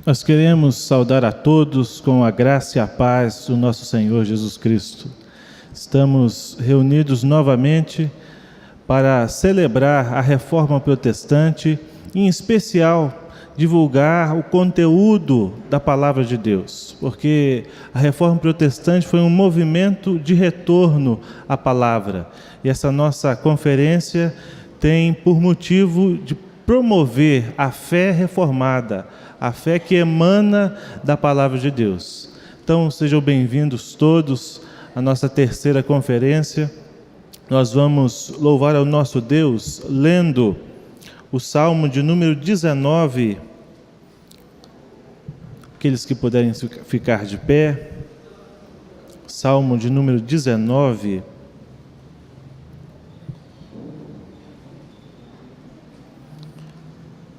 Nós queremos saudar a todos com a graça e a paz do nosso Senhor Jesus Cristo. Estamos reunidos novamente para celebrar a Reforma Protestante, em especial divulgar o conteúdo da Palavra de Deus, porque a Reforma Protestante foi um movimento de retorno à Palavra. E essa nossa conferência tem por motivo de promover a fé reformada, a fé que emana da Palavra de Deus. Então, sejam bem-vindos todos à nossa terceira conferência. Nós vamos louvar ao nosso Deus lendo o Salmo de número 19. Aqueles que puderem ficar de pé. Salmo de número 19.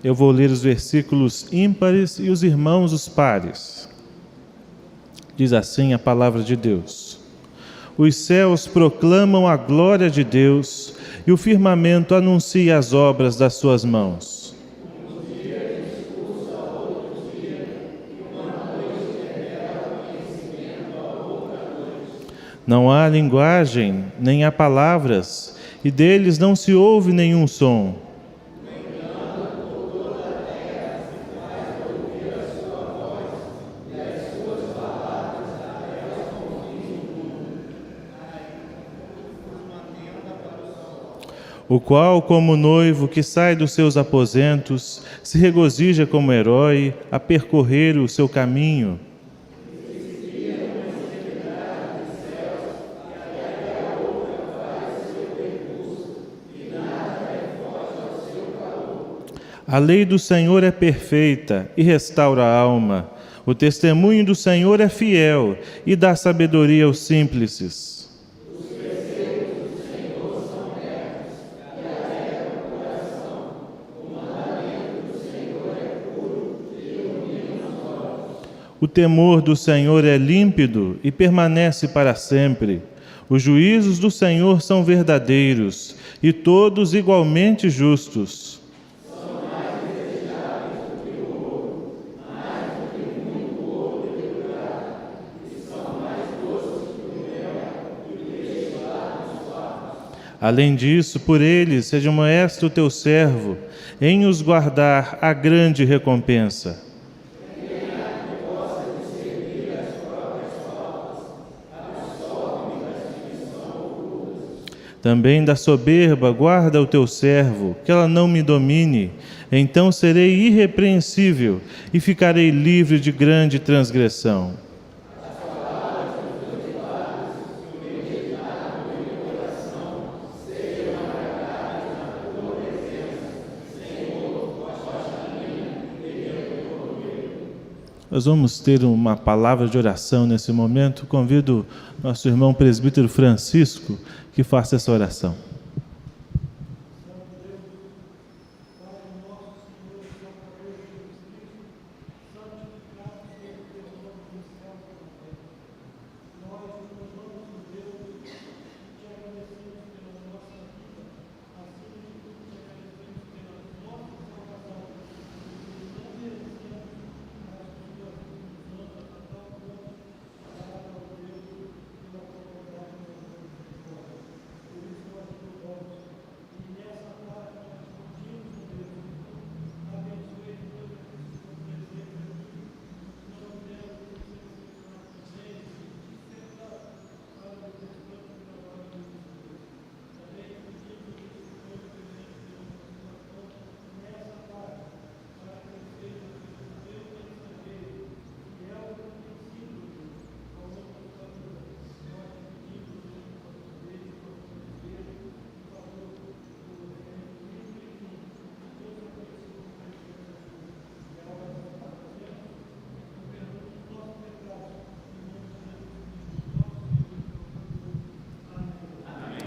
Eu vou ler os versículos ímpares e os irmãos os pares. Diz assim a palavra de Deus: Os céus proclamam a glória de Deus e o firmamento anuncia as obras das suas mãos. Não há linguagem, nem há palavras, e deles não se ouve nenhum som. O qual, como noivo que sai dos seus aposentos, se regozija como herói a percorrer o seu caminho. A lei do Senhor é perfeita e restaura a alma. O testemunho do Senhor é fiel e dá sabedoria aos simples. O temor do Senhor é límpido e permanece para sempre. Os juízos do Senhor são verdadeiros e todos igualmente justos. São mais desejáveis do que o ouro, mais do que muito ouro depurado, e são mais doces que o mel e o destilado dos favos. Além disso, por eles seja maestro teu servo, em os guardar a grande recompensa. Também da soberba guarda o teu servo, que ela não me domine. Então serei irrepreensível e ficarei livre de grande transgressão. Nós vamos ter uma palavra de oração nesse momento. Convido nosso irmão presbítero Francisco que faça essa oração.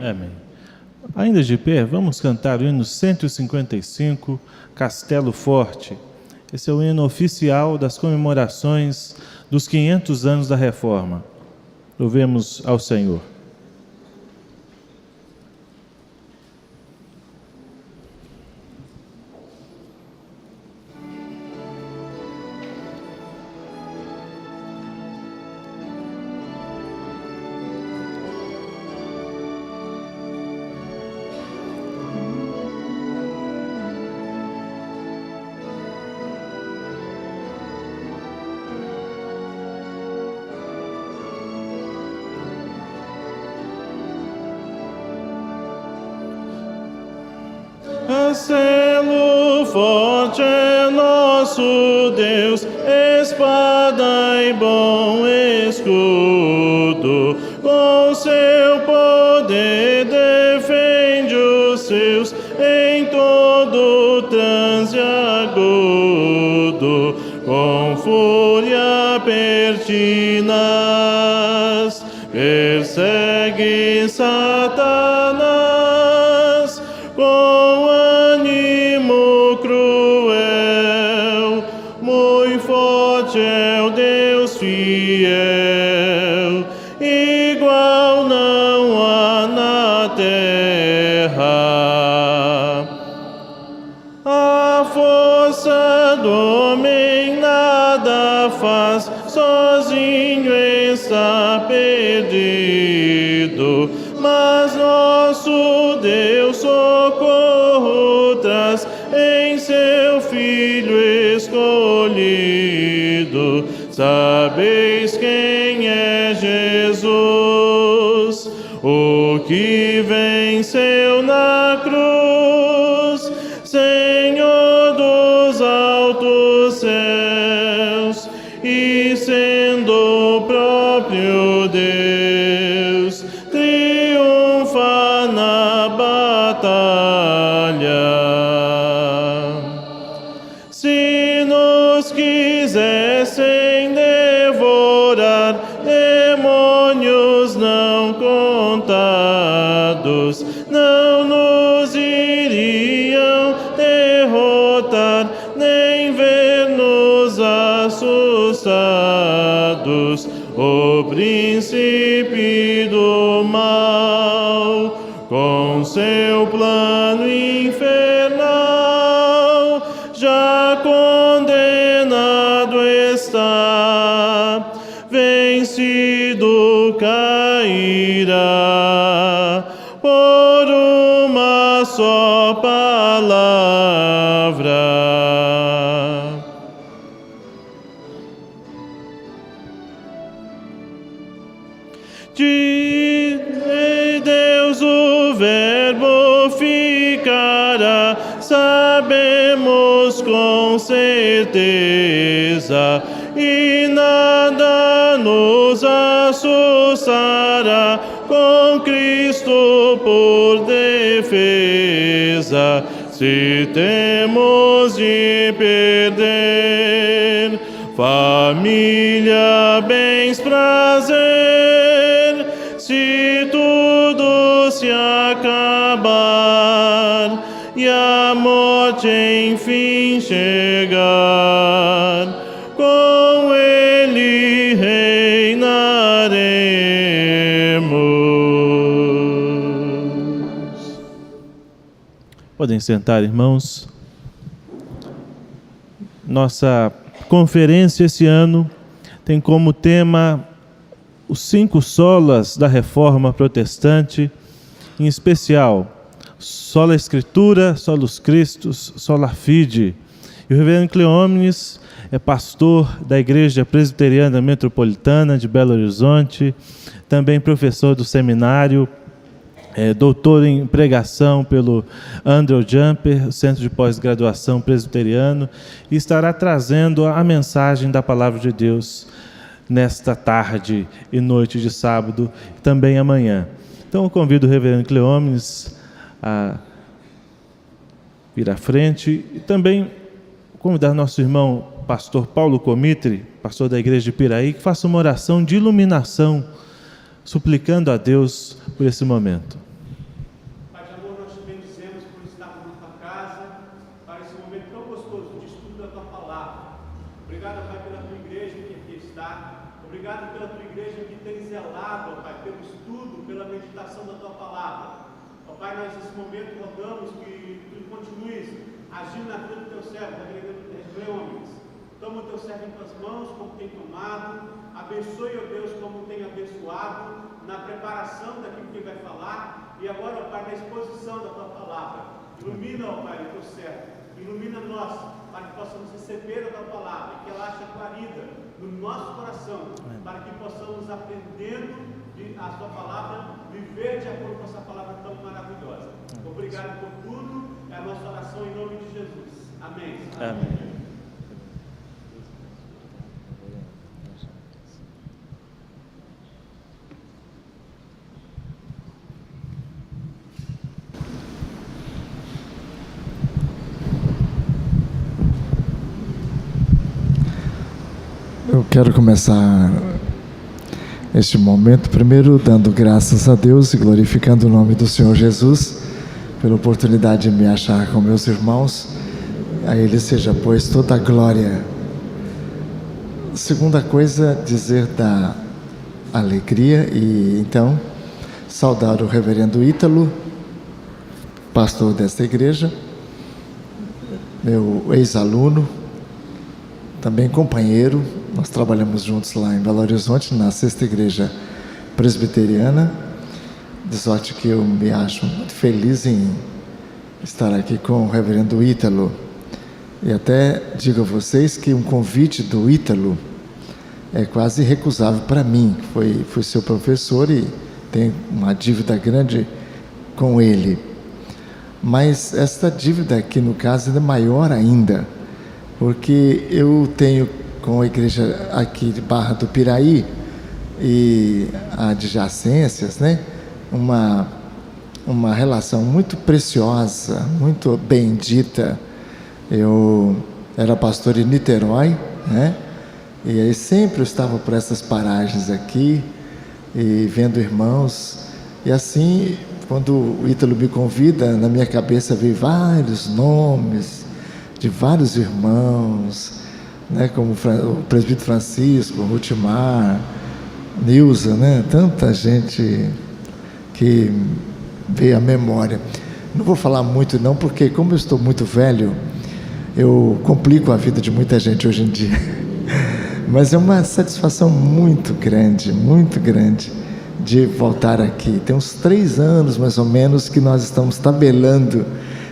Amém. Ainda de pé, vamos cantar o hino 155, Castelo Forte. Esse é o hino oficial das comemorações dos 500 anos da Reforma. Louvemos ao Senhor. selo forte é nosso Deus, espada e bom escudo. Com seu poder defende os seus em todo transe agudo. Com fúria pertinaz persegue Satanás, com ânimo cruel. Muito forte é o Deus fiel, igual não há na terra. A força do homem nada faz, sozinho está perdido. Mas nosso Deus socorro traz em seu Filho escolhido. Sabeis quem é Jesus, o que venceu na cruz, Senhor dos altos céus, e sendo o próprio Deus, triunfa na batalha. Se nos quisessem devorar, demônios não contados não nos iriam derrotar, nem ver-nos assustados. O príncipe do mal, com seu plano infernal, já condenado está, vencido cairá por uma só palavra. De Deus o Verbo ficará, sabemos com certeza, e nada nos assustará, com Cristo por defesa. Se temos de perder família, bens, prazer, se tudo se acabar e a morte enfim chegar, com Ele reinaremos. Podem sentar, irmãos. Nossa conferência esse ano tem como tema os 5 solas da Reforma Protestante, em especial sola Escritura, solus Christus, sola Fide. E o reverendo Cleómenes é pastor da Igreja Presbiteriana Metropolitana de Belo Horizonte, também professor do seminário, doutor em pregação pelo Andrew Jumper, Centro de Pós-Graduação Presbiteriano, e estará trazendo a mensagem da Palavra de Deus nesta tarde e noite de sábado, também amanhã. Então eu convido o reverendo Cleómenes a vir à frente e também convidar nosso irmão pastor Paulo Comitre, pastor da igreja de Piraí, que faça uma oração de iluminação, suplicando a Deus por esse momento. Pai de amor, nós te bendizemos por estarmos na tua casa, para esse momento tão gostoso de estudo da tua palavra. Obrigado, Pai, pela tua igreja que aqui está. Obrigado pela tua igreja que tem zelado, Pai, pelo estudo, pela meditação da tua palavra. Ó Pai, nós nesse momento rogamos que tu continues agindo na vida do teu servo, da igreja Cleómenes. Toma o teu servo em tuas mãos, como tem tomado. Abençoe, ó Deus, como tem abençoado na preparação daquilo que ele vai falar. E agora, ó Pai, na exposição da tua palavra. Ilumina, ó Pai, o teu servo. Ilumina nós, para que possamos receber a tua palavra e que ela ache guarida no nosso coração, para que possamos, aprendendo a tua palavra, viver de acordo com essa palavra tão maravilhosa. Obrigado por tudo. É a nossa oração em nome de Jesus. Amém. Amém. Eu quero começar este momento, primeiro dando graças a Deus e glorificando o nome do Senhor Jesus, pela oportunidade de me achar com meus irmãos. A Ele seja, pois, toda a glória. Segunda coisa, dizer da alegria e então saudar o reverendo Ítalo, pastor desta igreja, meu ex-aluno, também companheiro. Nós trabalhamos juntos lá em Belo Horizonte, na Sexta Igreja Presbiteriana, de sorte que eu me acho muito feliz em estar aqui com o reverendo Ítalo. E até digo a vocês que um convite do Ítalo é quase irrecusável para mim, fui seu professor e tenho uma dívida grande com ele. Mas esta dívida aqui, no caso, é maior ainda, porque eu tenho com a igreja aqui de Barra do Piraí e adjacências, né, uma relação muito preciosa, muito bendita. Eu era pastor em Niterói, né, e aí sempre eu estava por essas paragens aqui e vendo irmãos, e assim, quando o Ítalo me convida, na minha cabeça veio vários nomes de vários irmãos, né, como o presbítero Francisco, Rutimar, Nilza, né, tanta gente que veio à memória. Não vou falar muito não, porque como eu estou muito velho, eu complico a vida de muita gente hoje em dia. Mas é uma satisfação muito grande de voltar aqui. Tem uns 3 anos mais ou menos que nós estamos tabelando,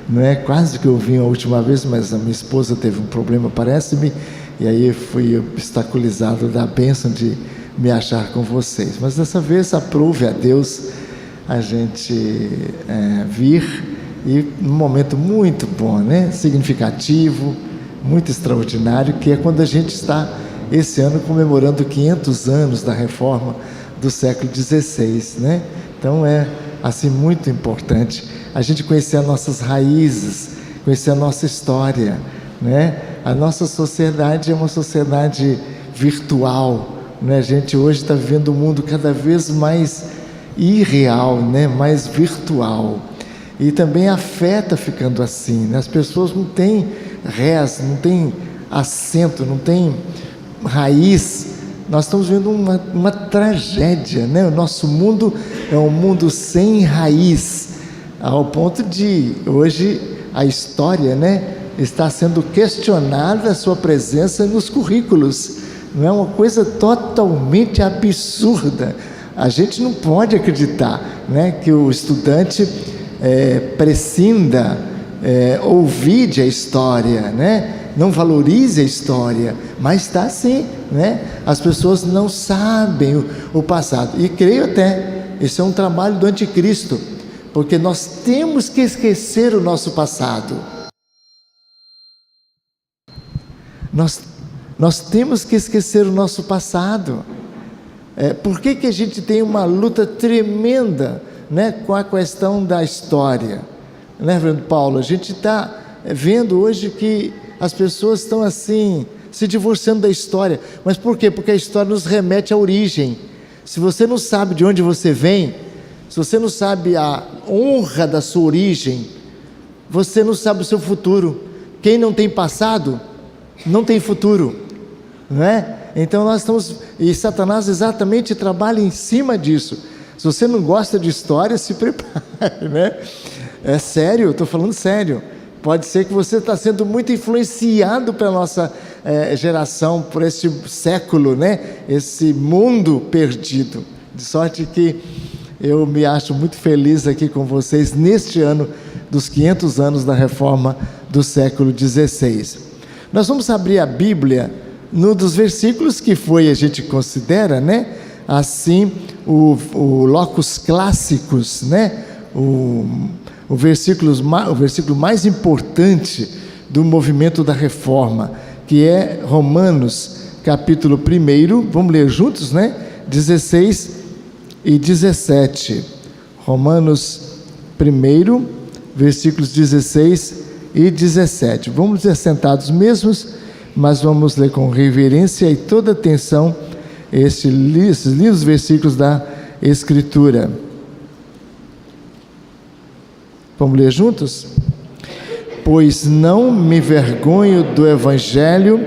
não é? Quase que eu vim a última vez, mas a minha esposa teve um problema, parece-me, e aí fui obstaculizado da bênção de me achar com vocês. Mas dessa vez aprove a Deus a gente vir, e num momento muito bom, né? Significativo, muito extraordinário, que é quando a gente está esse ano comemorando 500 anos da reforma do século XVI, né? Então é assim muito importante a gente conhecer as nossas raízes, conhecer a nossa história, né? A nossa sociedade é uma sociedade virtual, né? A gente hoje está vivendo um mundo cada vez mais irreal, né? Mais virtual, e também a fé está ficando assim, né? As pessoas não têm rez, não têm assento, não têm raiz. Nós estamos vendo uma tragédia, né? O nosso mundo é um mundo sem raiz, ao ponto de hoje a história, né, está sendo questionada a sua presença nos currículos. Não é uma coisa totalmente absurda. A gente não pode acreditar, né, que o estudante prescinda, ouvide a história, né? Não valorize a história, mas está assim, né? As pessoas não sabem o passado, e creio até, isso é um trabalho do anticristo, porque nós temos que esquecer o nosso passado. Nós temos que esquecer o nosso passado. Por que a gente tem uma luta tremenda, né, com a questão da história, né, Reverendo Paulo? A gente está vendo hoje que as pessoas estão assim, se divorciando da história. Mas por quê? Porque a história nos remete à origem. Se você não sabe de onde você vem, se você não sabe a honra da sua origem, você não sabe o seu futuro. Quem não tem passado, não tem futuro, não é? Então nós estamos, e Satanás exatamente trabalha em cima disso. Se você não gosta de história, se prepare, né? É sério, eu estou falando sério. Pode ser que você está sendo muito influenciado pela nossa geração, por esse século, né? Esse mundo perdido. De sorte que eu me acho muito feliz aqui com vocês neste ano dos 500 anos da reforma do século XVI. Nós vamos abrir a Bíblia no dos versículos que a gente considera, né? Assim, o locus clássicos, né? o versículo mais importante do movimento da reforma, que é Romanos capítulo 1, vamos ler juntos, né? 16 e 17. Romanos 1, versículos 16 e 17. Vamos ler sentados mesmos, mas vamos ler com reverência e toda atenção esses lindos versículos da Escritura. Vamos ler juntos? Pois não me vergonho do Evangelho,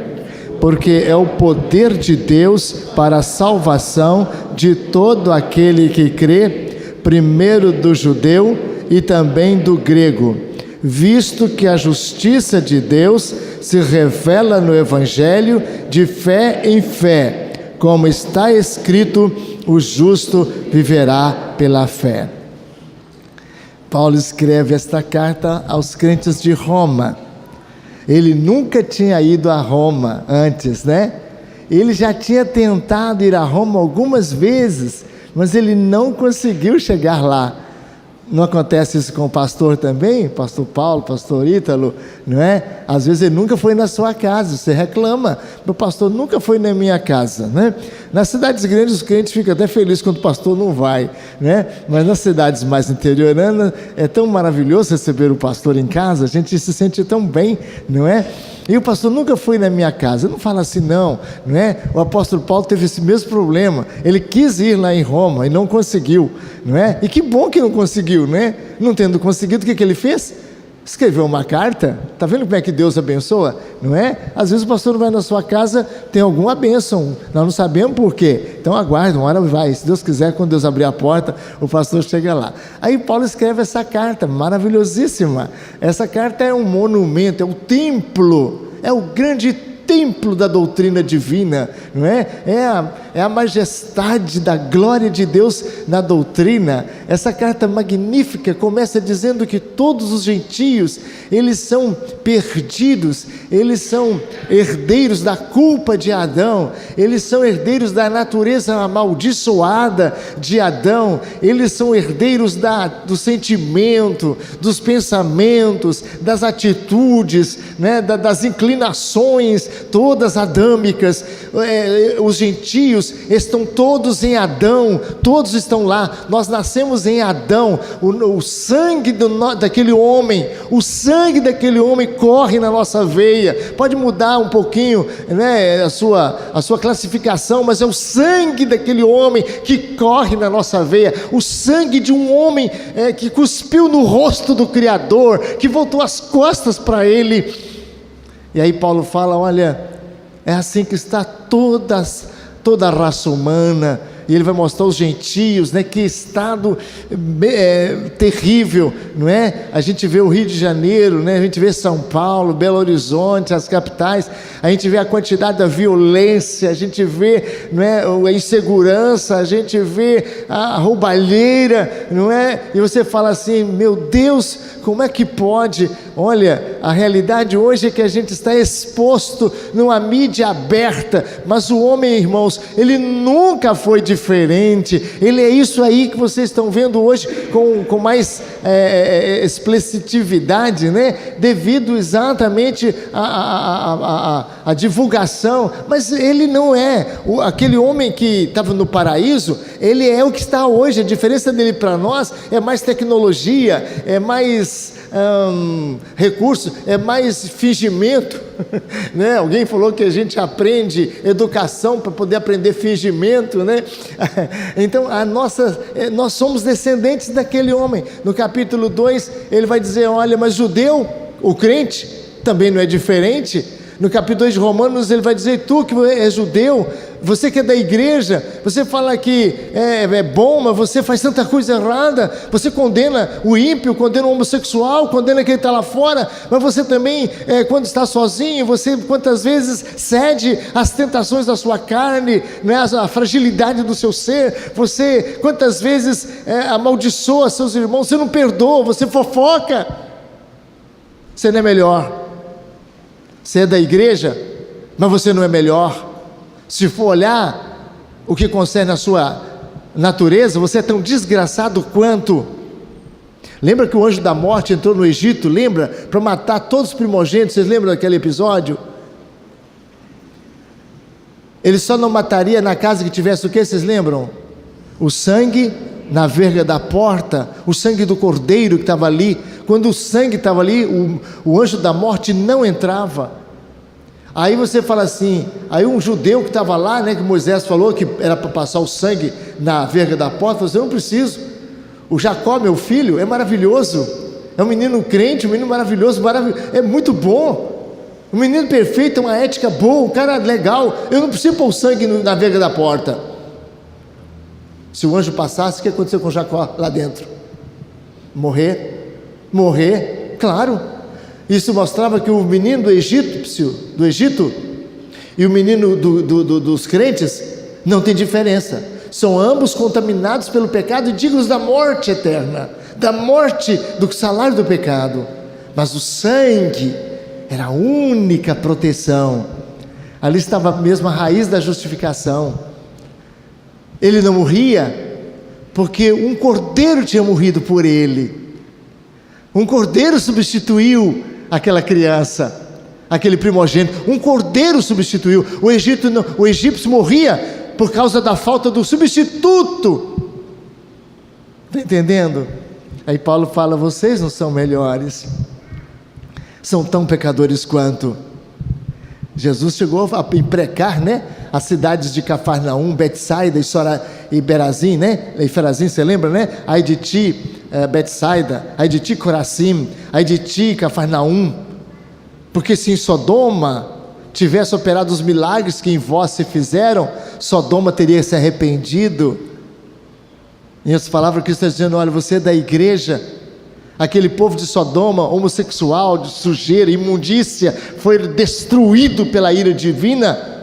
porque é o poder de Deus para a salvação de todo aquele que crê, primeiro do judeu e também do grego, visto que a justiça de Deus se revela no Evangelho de fé em fé, como está escrito: o justo viverá pela fé. Paulo escreve esta carta aos crentes de Roma. Ele nunca tinha ido a Roma antes, né? Ele já tinha tentado ir a Roma algumas vezes, mas ele não conseguiu chegar lá. Não acontece isso com o pastor também? Pastor Paulo, pastor Ítalo, não é? Às vezes ele nunca foi na sua casa, você reclama: meu pastor nunca foi na minha casa, né? Nas cidades grandes os crentes ficam até felizes quando o pastor não vai, né? Mas nas cidades mais interioranas é tão maravilhoso receber o pastor em casa, a gente se sente tão bem, não é? E o pastor nunca foi na minha casa. Não fala assim não é? O apóstolo Paulo teve esse mesmo problema. Ele quis ir lá em Roma e não conseguiu, não é? E que bom que não conseguiu, né? Não tendo conseguido, o que ele fez? Escreveu uma carta. Está vendo como é que Deus abençoa? Não é? Às vezes o pastor não vai na sua casa, tem alguma bênção, nós não sabemos por quê. Então aguarda, uma hora vai. Se Deus quiser, quando Deus abrir a porta, o pastor chega lá. Aí Paulo escreve essa carta maravilhosíssima. Essa carta é um monumento, é um templo, é o grande templo da doutrina divina, não é? É a majestade da glória de Deus na doutrina. Essa carta magnífica começa dizendo que todos os gentios, eles são perdidos, eles são herdeiros da culpa de Adão, eles são herdeiros da natureza amaldiçoada de Adão, eles são herdeiros do sentimento, dos pensamentos, das atitudes, né? Das inclinações todas adâmicas. Os gentios estão todos em Adão, todos estão lá. Nós nascemos em Adão. O sangue daquele homem, o sangue daquele homem corre na nossa veia. Pode mudar um pouquinho, né, a sua classificação, mas é o sangue daquele homem que corre na nossa veia. O sangue de um homem que cuspiu no rosto do Criador, que voltou as costas para ele. E aí Paulo fala: olha, é assim que está toda a raça humana. E ele vai mostrar os gentios, né? Que estado terrível, não é? A gente vê o Rio de Janeiro, né? A gente vê São Paulo, Belo Horizonte, as capitais. A gente vê a quantidade da violência, a gente vê, não é, a insegurança, a gente vê a roubalheira, não é? E você fala assim: meu Deus, como é que pode? Olha, a realidade hoje é que a gente está exposto numa mídia aberta, mas o homem, irmãos, ele nunca foi diferente. Ele é isso aí que vocês estão vendo hoje com mais explicitividade, né? Devido exatamente à divulgação. Mas ele não é aquele homem que estava no paraíso. Ele é o que está hoje. A diferença dele para nós é mais tecnologia, é mais recurso, é mais fingimento, né? Alguém falou que a gente aprende educação para poder aprender fingimento, né? Então nós somos descendentes daquele homem. No capítulo 2 ele vai dizer: olha, mas judeu, o crente, também não é diferente. No capítulo 2 de Romanos ele vai dizer: tu que é judeu, você que é da igreja, você fala que é bom, mas você faz tanta coisa errada. Você condena o ímpio, condena o homossexual, condena quem está lá fora, mas você também, quando está sozinho, você quantas vezes cede às tentações da sua carne, né, a fragilidade do seu ser. Você quantas vezes amaldiçoa seus irmãos, você não perdoa, você fofoca. Você não é melhor. Você é da igreja, mas você não é melhor. Se for olhar o que concerne a sua natureza, você é tão desgraçado quanto. Lembra que o anjo da morte entrou no Egito, lembra? Para matar todos os primogênitos, vocês lembram daquele episódio? Ele só não mataria na casa que tivesse o que, vocês lembram? O sangue na verga da porta, o sangue do cordeiro que estava ali. Quando o sangue estava ali, o anjo da morte não entrava. Aí você fala assim, aí um judeu que estava lá, né, que Moisés falou que era para passar o sangue na verga da porta, falou assim, eu não preciso, o Jacó, meu filho, é maravilhoso, é um menino crente, um menino maravilhoso, é muito bom, um menino perfeito, uma ética boa, um cara legal, eu não preciso pôr o sangue na verga da porta. Se o anjo passasse, o que aconteceu com Jacó lá dentro? Morrer, claro. Isso mostrava que o menino do Egito e o menino dos crentes não tem diferença, são ambos contaminados pelo pecado e dignos da morte eterna, da morte, do salário do pecado. Mas o sangue era a única proteção, ali estava mesmo a raiz da justificação. Ele não morria porque um cordeiro tinha morrido por ele, um cordeiro substituiu aquela criança, aquele primogênito, um cordeiro substituiu. O egípcio morria por causa da falta do substituto. Está entendendo? Aí Paulo fala, vocês não são melhores, são tão pecadores quanto. Jesus chegou a imprecar, né, as cidades de Cafarnaum, Betsaida e Berazim, né, e Ferazim, você lembra, né? Ai de ti, Betsaida, ai de ti, Corazim, ai de ti, Cafarnaum, porque se em Sodoma tivesse operado os milagres que em vós se fizeram, Sodoma teria se arrependido. Em outras palavras, Cristo está dizendo, olha, você é da igreja, aquele povo de Sodoma, homossexual, de sujeira, imundícia, foi destruído pela ira divina.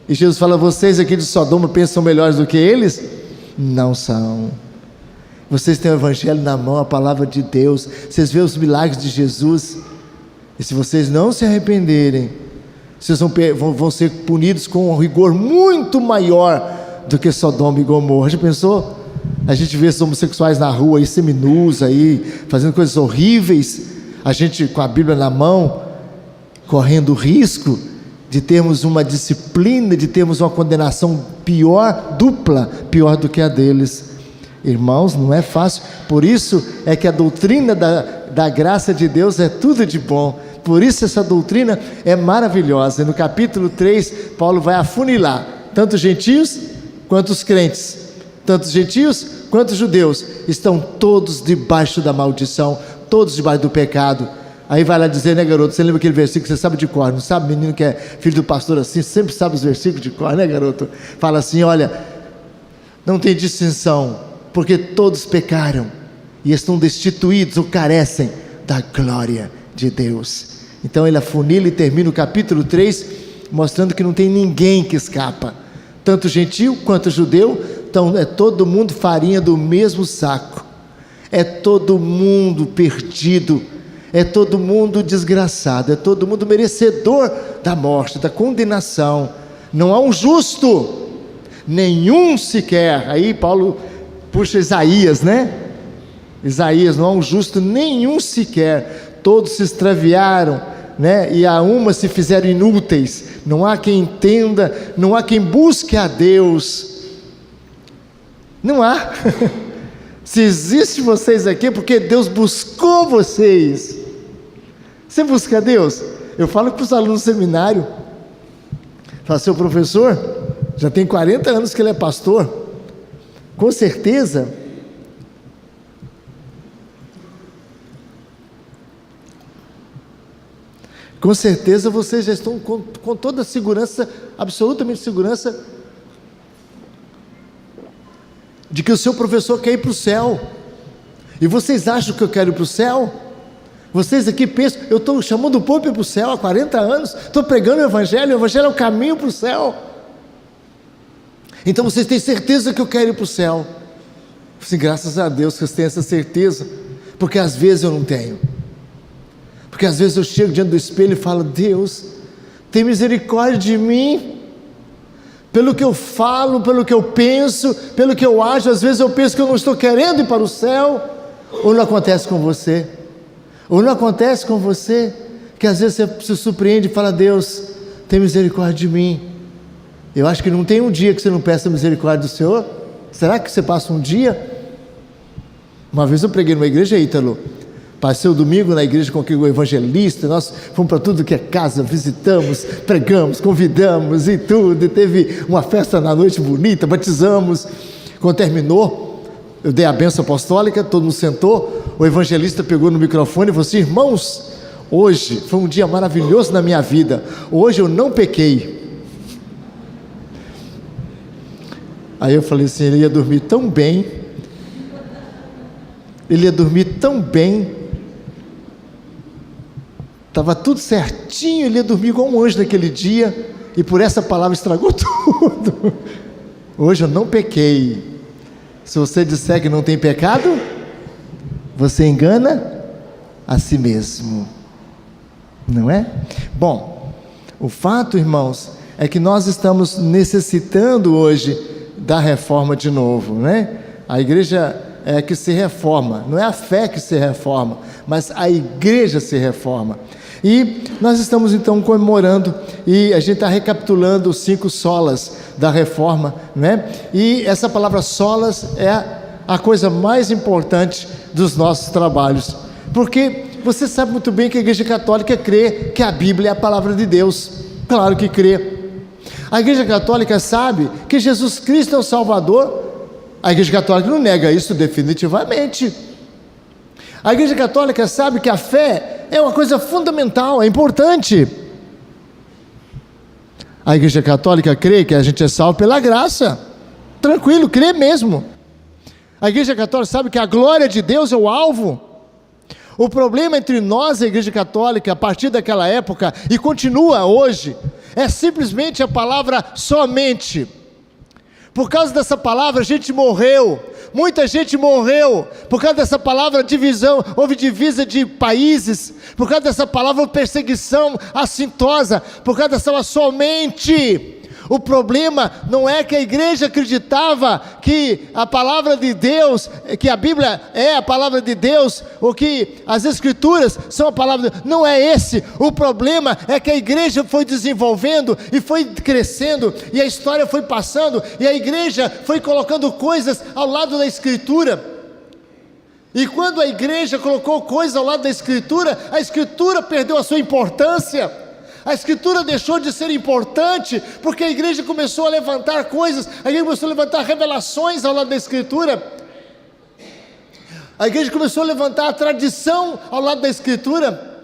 E Jesus fala, vocês aqui de Sodoma pensam melhores do que eles? Não são. Vocês têm o evangelho na mão, a palavra de Deus, vocês veem os milagres de Jesus, e se vocês não se arrependerem, vocês vão ser punidos com um rigor muito maior do que Sodoma e Gomorra. Já pensou? A gente vê esses homossexuais na rua aí, seminus aí, fazendo coisas horríveis, a gente com a Bíblia na mão, correndo o risco de termos uma disciplina, de termos uma condenação pior, dupla, pior do que a deles. Irmãos, não é fácil, por isso é que a doutrina da graça de Deus é tudo de bom, por isso essa doutrina é maravilhosa. E no capítulo 3, Paulo vai afunilar, tanto os gentios quanto os crentes, tanto os gentios quanto os judeus, estão todos debaixo da maldição, todos debaixo do pecado. Aí vai lá dizer, né, garoto, você lembra aquele versículo que você sabe de cor, não sabe? Menino que é filho do pastor assim, sempre sabe os versículos de cor, né, garoto? Fala assim, olha, não tem distinção, porque todos pecaram e estão destituídos ou carecem da glória de Deus. Então ele afunila e termina o capítulo 3 mostrando que não tem ninguém que escapa, tanto gentil quanto judeu. Então é todo mundo farinha do mesmo saco, é todo mundo perdido, é todo mundo desgraçado, é todo mundo merecedor da morte, da condenação. Não há um justo, nenhum sequer. Aí Paulo puxa Isaías, né? Isaías, não há um justo nenhum sequer, todos se extraviaram, né? E a uma se fizeram inúteis, não há quem entenda, não há quem busque a Deus, não há. Se existe vocês aqui, porque Deus buscou vocês. Você busca a Deus? Eu falo para os alunos do seminário, falo, seu professor, já tem 40 anos que ele é pastor, com certeza vocês já estão com toda a segurança, absolutamente segurança, de que o seu professor quer ir para o céu. E vocês acham que eu quero ir para o céu? Vocês aqui pensam, eu estou chamando o povo para ir para o céu há 40 anos, estou pregando o evangelho é o caminho para o céu. Então vocês têm certeza que eu quero ir para o céu? Assim, graças a Deus que vocês têm essa certeza, porque às vezes eu não tenho. Porque às vezes eu chego diante do espelho e falo, Deus, tem misericórdia de mim, pelo que eu falo, pelo que eu penso, pelo que eu acho. Às vezes eu penso que eu não estou querendo ir para o céu, Ou não acontece com você? Ou não acontece com você que às vezes você se surpreende e fala: Deus, tem misericórdia de mim. Eu acho que não tem um dia que você não peça misericórdia do Senhor. Será que você passa um dia? Uma vez eu preguei numa igreja, Ítalo, passei o domingo na igreja com o evangelista, nós fomos para tudo que é casa, visitamos, pregamos, convidamos e tudo, e teve uma festa na noite bonita, batizamos. Quando terminou, eu dei a bênção apostólica, todo mundo sentou, o evangelista pegou no microfone e falou assim: irmãos, hoje foi um dia maravilhoso na minha vida, hoje eu não pequei. Aí eu falei assim: ele ia dormir tão bem, estava tudo certinho, ele ia dormir igual um anjo naquele dia, e por essa palavra estragou tudo. Hoje eu não pequei. Se você disser que não tem pecado, você engana a si mesmo, não é? Bom, o fato, irmãos, é que nós estamos necessitando hoje da reforma de novo, né? A igreja é que se reforma, não é a fé que se reforma, mas a igreja se reforma. E nós estamos então comemorando, e a gente está recapitulando os 5 solas da reforma, né? E essa palavra solas é a coisa mais importante dos nossos trabalhos, porque você sabe muito bem que a igreja católica crê que a Bíblia é a palavra de Deus. Claro que crê. A igreja católica sabe que Jesus Cristo é o Salvador. A igreja católica não nega isso definitivamente. A igreja católica sabe que a fé é uma coisa fundamental, é importante. A igreja católica crê que a gente é salvo pela graça. Tranquilo, crê mesmo. A igreja católica sabe que a glória de Deus é o alvo. O problema entre nós e a igreja católica, a partir daquela época, e continua hoje, é simplesmente a palavra somente. Por causa dessa palavra, a gente morreu, muita gente morreu, por causa dessa palavra divisão, houve divisa de países, por causa dessa palavra perseguição assintosa, por causa dessa somente. O problema não é que a igreja acreditava que a palavra de Deus, que a Bíblia é a palavra de Deus, ou que as Escrituras são a palavra de Deus. Não é esse. O problema é que a igreja foi desenvolvendo e foi crescendo, e a história foi passando, e a igreja foi colocando coisas ao lado da Escritura. E quando a igreja colocou coisas ao lado da Escritura, a Escritura perdeu a sua importância. A Escritura deixou de ser importante, porque a igreja começou a levantar coisas, a igreja começou a levantar revelações ao lado da Escritura, a igreja começou a levantar a tradição ao lado da Escritura.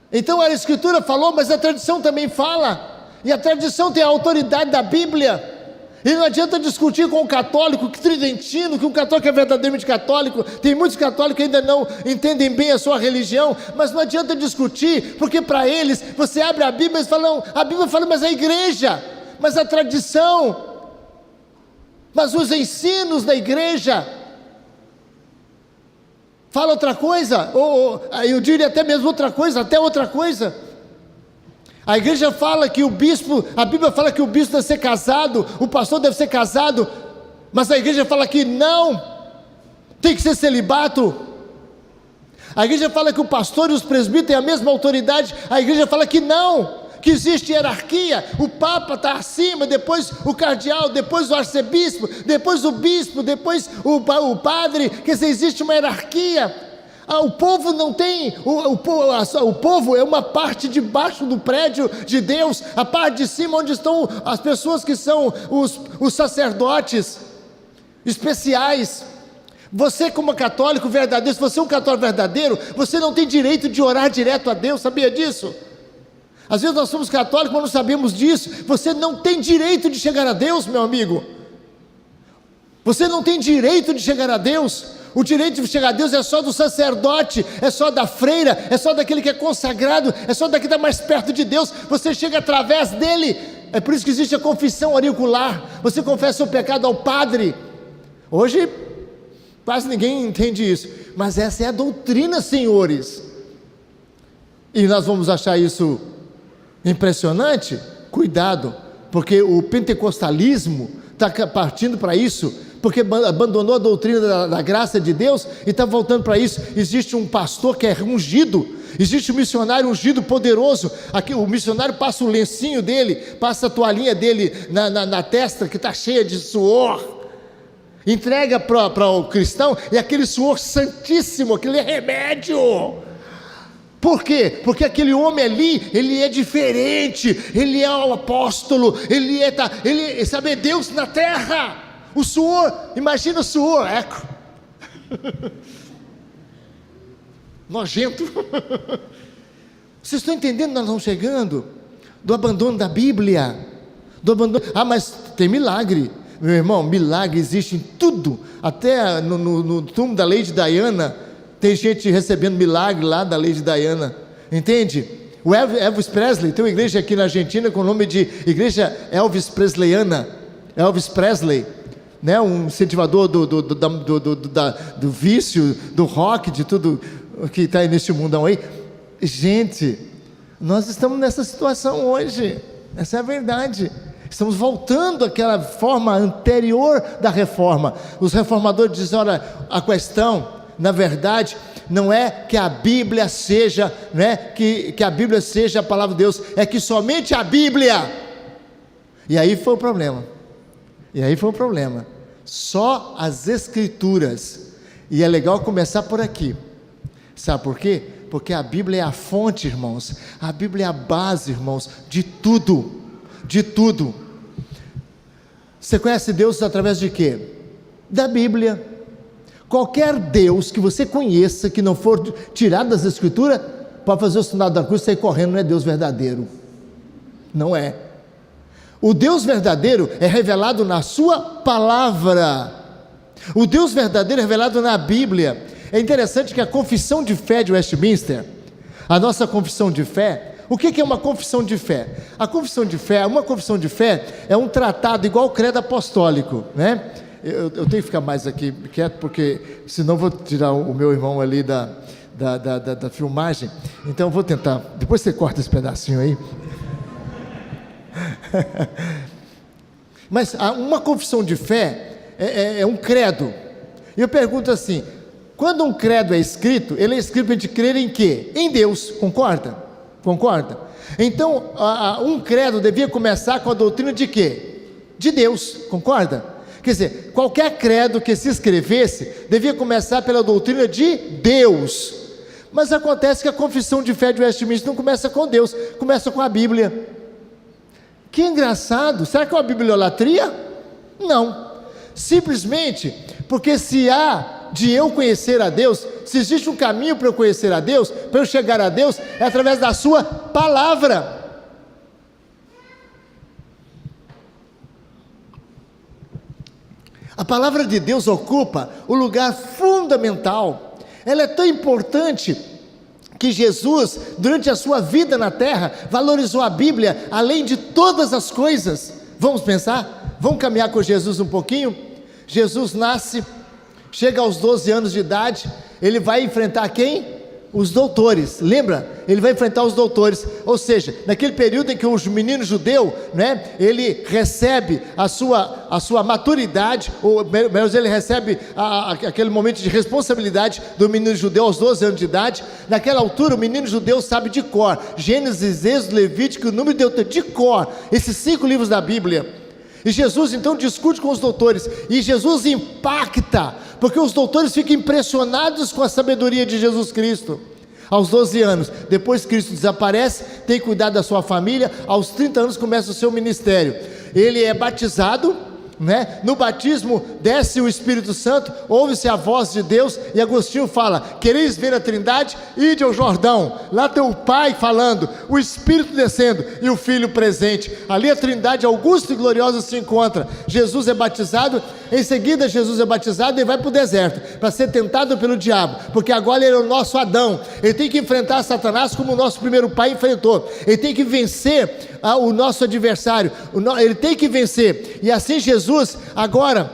Então a Escritura falou, mas a tradição também fala, e a tradição tem a autoridade da Bíblia. E não adianta discutir com o católico, que tridentino, que um católico é verdadeiramente católico. Tem muitos católicos que ainda não entendem bem a sua religião, mas não adianta discutir, porque para eles, você abre a Bíblia e eles falam, a Bíblia fala, mas a igreja, mas a tradição, mas os ensinos da igreja, fala outra coisa, ou eu diria até mesmo outra coisa, até outra coisa. A igreja fala que o bispo, a Bíblia fala que o bispo deve ser casado, o pastor deve ser casado, mas a igreja fala que não, tem que ser celibato. A igreja fala que o pastor e os presbíteros têm a mesma autoridade, a igreja fala que não, que existe hierarquia, o papa está acima, depois o cardeal, depois o arcebispo, depois o bispo, depois o padre, quer dizer, existe uma hierarquia. O povo não tem, o povo é uma parte de baixo do prédio de Deus, a parte de cima onde estão as pessoas que são os sacerdotes especiais. Você como católico verdadeiro, se você é um católico verdadeiro, você não tem direito de orar direto a Deus, sabia disso? Às vezes nós somos católicos, mas não sabemos disso. Você não tem direito de chegar a Deus, meu amigo. Você não tem direito de chegar a Deus. O direito de chegar a Deus é só do sacerdote, é só da freira, é só daquele que é consagrado, é só daquele que está mais perto de Deus. Você chega através dele. É por isso que existe a confissão auricular. Você confessa o pecado ao padre. Hoje quase ninguém entende isso, mas essa é a doutrina, senhores. E nós vamos achar isso impressionante? Cuidado, porque o pentecostalismo está partindo para isso, porque abandonou a doutrina da graça de Deus e está voltando para isso. Existe um pastor que é ungido, existe um missionário ungido poderoso. Aqui o missionário passa o lencinho dele, passa a toalhinha dele na testa que está cheia de suor, entrega para o cristão, e aquele suor santíssimo, aquele remédio. Por quê? Porque aquele homem ali, ele é diferente, ele é o apóstolo, ele sabe, Deus na terra. O suor, imagina o suor, eco, nojento. Vocês estão entendendo? Nós estamos chegando do abandono da Bíblia, do abandono. Mas tem milagre, meu irmão, milagre existe em tudo, até no túmulo da Lady Diana, tem gente recebendo milagre lá da Lady Diana, entende? O Elvis Presley, tem uma igreja aqui na Argentina com o nome de Igreja Elvis Presleyana, Elvis Presley, né? Um incentivador do vício, do rock, de tudo que está aí neste mundão aí. Gente, nós estamos nessa situação hoje, essa é a verdade. Estamos voltando àquela forma anterior da reforma. Os reformadores dizem: olha, a questão, na verdade, não é que a Bíblia seja, né, que a Bíblia seja a palavra de Deus, é que somente a Bíblia. E aí foi o problema. Só as Escrituras. E é legal começar por aqui. Sabe por quê? Porque a Bíblia é a fonte, irmãos. A Bíblia é a base, irmãos, de tudo. De tudo. Você conhece Deus através de quê? Da Bíblia. Qualquer Deus que você conheça, que não for tirado das Escrituras, pode fazer o sinal da cruz e sair correndo, não é Deus verdadeiro. Não é. O Deus verdadeiro é revelado na sua palavra. O Deus verdadeiro é revelado na Bíblia. É interessante que a confissão de fé de Westminster, a nossa confissão de fé, o que é uma confissão de fé? Uma confissão de fé é um tratado igual ao credo apostólico, né? Eu tenho que ficar mais aqui quieto, porque senão vou tirar o meu irmão ali da filmagem. Então eu vou tentar, depois você corta esse pedacinho aí. Mas uma confissão de fé é um credo. E eu pergunto assim: quando um credo é escrito, ele é escrito para a gente crer em quê? Em Deus, concorda? Concorda? Então um credo devia começar com a doutrina de quê? De Deus, concorda? Quer dizer, qualquer credo que se escrevesse devia começar pela doutrina de Deus. Mas acontece que a confissão de fé de Westminster não começa com Deus, começa com a Bíblia. Que engraçado. Será que é uma bibliolatria? Não. Simplesmente porque se há de eu conhecer a Deus, se existe um caminho para eu conhecer a Deus, para eu chegar a Deus, é através da sua palavra. A palavra de Deus ocupa o lugar fundamental. Ela é tão importante que Jesus, durante a sua vida na terra, valorizou a Bíblia além de todas as coisas. Vamos pensar? Vamos caminhar com Jesus um pouquinho? Jesus nasce, chega aos 12 anos de idade, ele vai enfrentar quem? Os doutores, lembra? Ele vai enfrentar os doutores, ou seja, naquele período em que o menino judeu, né, ele recebe a sua maturidade, ou melhor, ele recebe aquele momento de responsabilidade do menino judeu aos 12 anos de idade. Naquela altura o menino judeu sabe de cor, Gênesis, Êxodo, Levítico, Número, Deuteronômio, de cor, esses 5 livros da Bíblia. E Jesus então discute com os doutores, e Jesus impacta, porque os doutores ficam impressionados com a sabedoria de Jesus Cristo. Aos 12 anos, depois Cristo desaparece, tem que cuidar da sua família, aos 30 anos começa o seu ministério. Ele é batizado, né? No batismo desce o Espírito Santo, ouve-se a voz de Deus, e Agostinho fala: quereis ver a Trindade? Ide ao Jordão, lá tem o Pai falando, o Espírito descendo e o Filho presente. Ali a Trindade augusta e gloriosa se encontra. Jesus é batizado, em seguida Jesus é batizado e vai para o deserto, para ser tentado pelo diabo, porque agora ele é o nosso Adão, ele tem que enfrentar Satanás como o nosso primeiro pai enfrentou, ele tem que vencer o nosso adversário, ele tem que vencer, e assim Jesus agora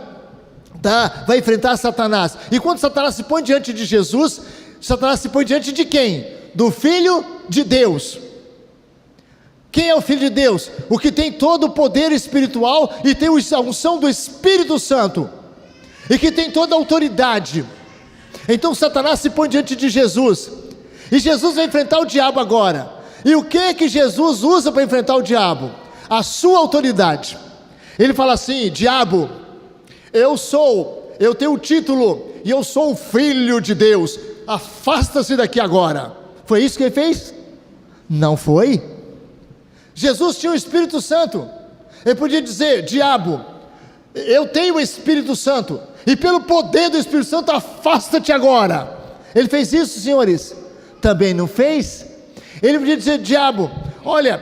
vai enfrentar Satanás. E quando Satanás se põe diante de Jesus, Satanás se põe diante de quem? Do Filho de Deus. Quem é o Filho de Deus? O que tem todo o poder espiritual e tem a unção do Espírito Santo. e que tem toda a autoridade. Então Satanás se põe diante de Jesus, e Jesus vai enfrentar o diabo agora. E o que Jesus usa para enfrentar o diabo? A sua autoridade. Ele fala assim: diabo, eu tenho o título, e eu sou o filho de Deus, afasta-se daqui agora. Foi isso que ele fez? Não foi. Jesus tinha o Espírito Santo, ele podia dizer: diabo, eu tenho o Espírito Santo, e pelo poder do Espírito Santo, afasta-te agora. Ele fez isso, senhores? Também não fez. Ele podia dizer: diabo, olha,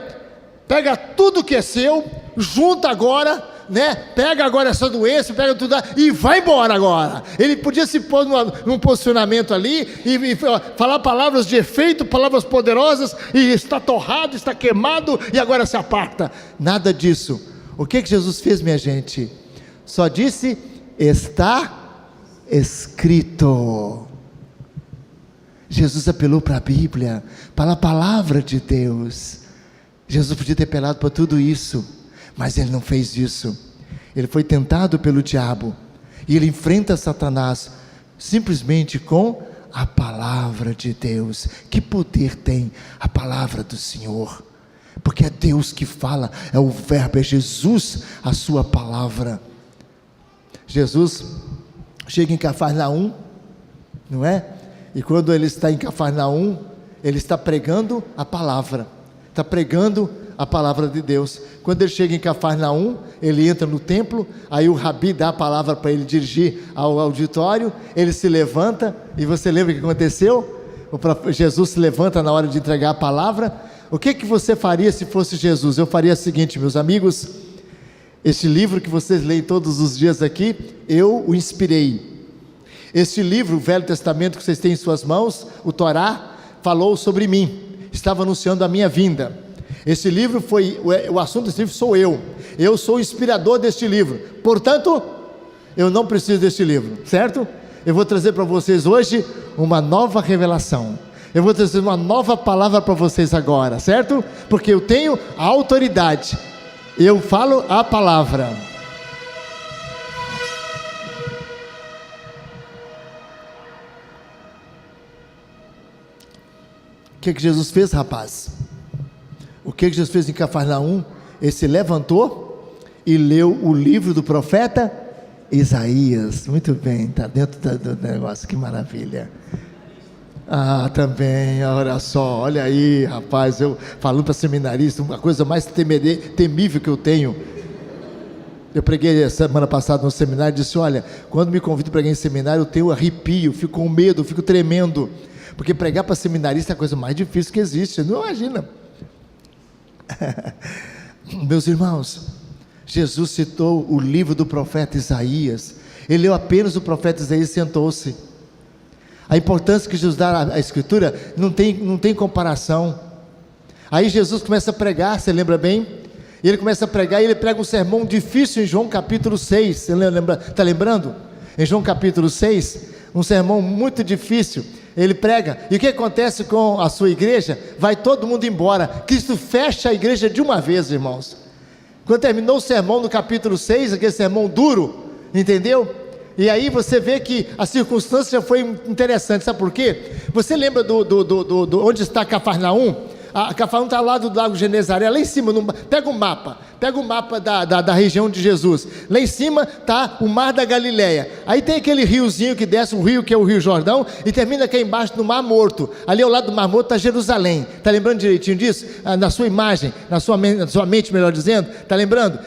pega tudo que é seu, junta agora, né? Pega agora essa doença, pega tudo e vai embora agora. Ele podia se pôr num posicionamento ali e falar palavras de efeito, palavras poderosas, e está torrado, está queimado, e agora se aparta. Nada disso. O que Jesus fez, minha gente? Só disse: está escrito. Jesus apelou para a Bíblia, para a palavra de Deus. Jesus podia ter apelado para tudo isso, mas ele não fez isso. Ele foi tentado pelo diabo, e ele enfrenta Satanás simplesmente com a palavra de Deus. Que poder tem a palavra do Senhor? Porque é Deus que fala, é o verbo, é Jesus a sua palavra. Jesus chega em Cafarnaum, não é? E quando ele está em Cafarnaum, ele está pregando a palavra, está pregando a palavra de Deus. Quando ele chega em Cafarnaum, ele entra no templo, aí o rabi dá a palavra para ele dirigir ao auditório, ele se levanta, e você lembra o que aconteceu? Jesus se levanta na hora de entregar a palavra. O que você faria se fosse Jesus? Eu faria o seguinte, meus amigos: este livro que vocês leem todos os dias aqui, eu o inspirei. Este livro, o Velho Testamento que vocês têm em suas mãos, o Torá, falou sobre mim, estava anunciando a minha vinda. Esse livro o assunto desse livro sou eu sou o inspirador deste livro, portanto, eu não preciso deste livro, certo? Eu vou trazer para vocês hoje uma nova revelação, eu vou trazer uma nova palavra para vocês agora, certo? Porque eu tenho a autoridade, eu falo a palavra. O que Jesus fez, rapaz? O que Jesus fez em Cafarnaum? Ele se levantou e leu o livro do profeta Isaías. Muito bem, está dentro do negócio, que maravilha. Também, olha só, olha aí, rapaz, eu falando para seminarista, uma coisa mais temível que eu tenho. Eu preguei semana passada no seminário e disse: olha, quando me convido para pregar em seminário, eu tenho arrepio, fico com medo, fico tremendo, porque pregar para seminarista é a coisa mais difícil que existe, não imagina. Meus irmãos, Jesus citou o livro do profeta Isaías, ele leu apenas o profeta Isaías e sentou-se. A importância que Jesus dá à Escritura não tem comparação. Aí Jesus começa a pregar, você lembra bem? E ele começa a pregar, e ele prega um sermão difícil em João capítulo 6, você está lembrando? Em João capítulo 6, um sermão muito difícil, ele prega, e o que acontece com a sua igreja? Vai todo mundo embora, Cristo fecha a igreja de uma vez, irmãos. Quando terminou o sermão no capítulo 6, aquele sermão duro, entendeu? E aí você vê que a circunstância foi interessante, sabe por quê? Você lembra onde está Cafarnaum? Cafarnaum está lá do lago Genezaré, lá em cima, pega o mapa da região de Jesus, lá em cima está o mar da Galileia, aí tem aquele riozinho que desce, um rio que é o Rio Jordão, e termina aqui embaixo no Mar Morto, ali ao lado do Mar Morto está Jerusalém, está lembrando direitinho disso? Na sua imagem, na sua mente melhor dizendo, está lembrando?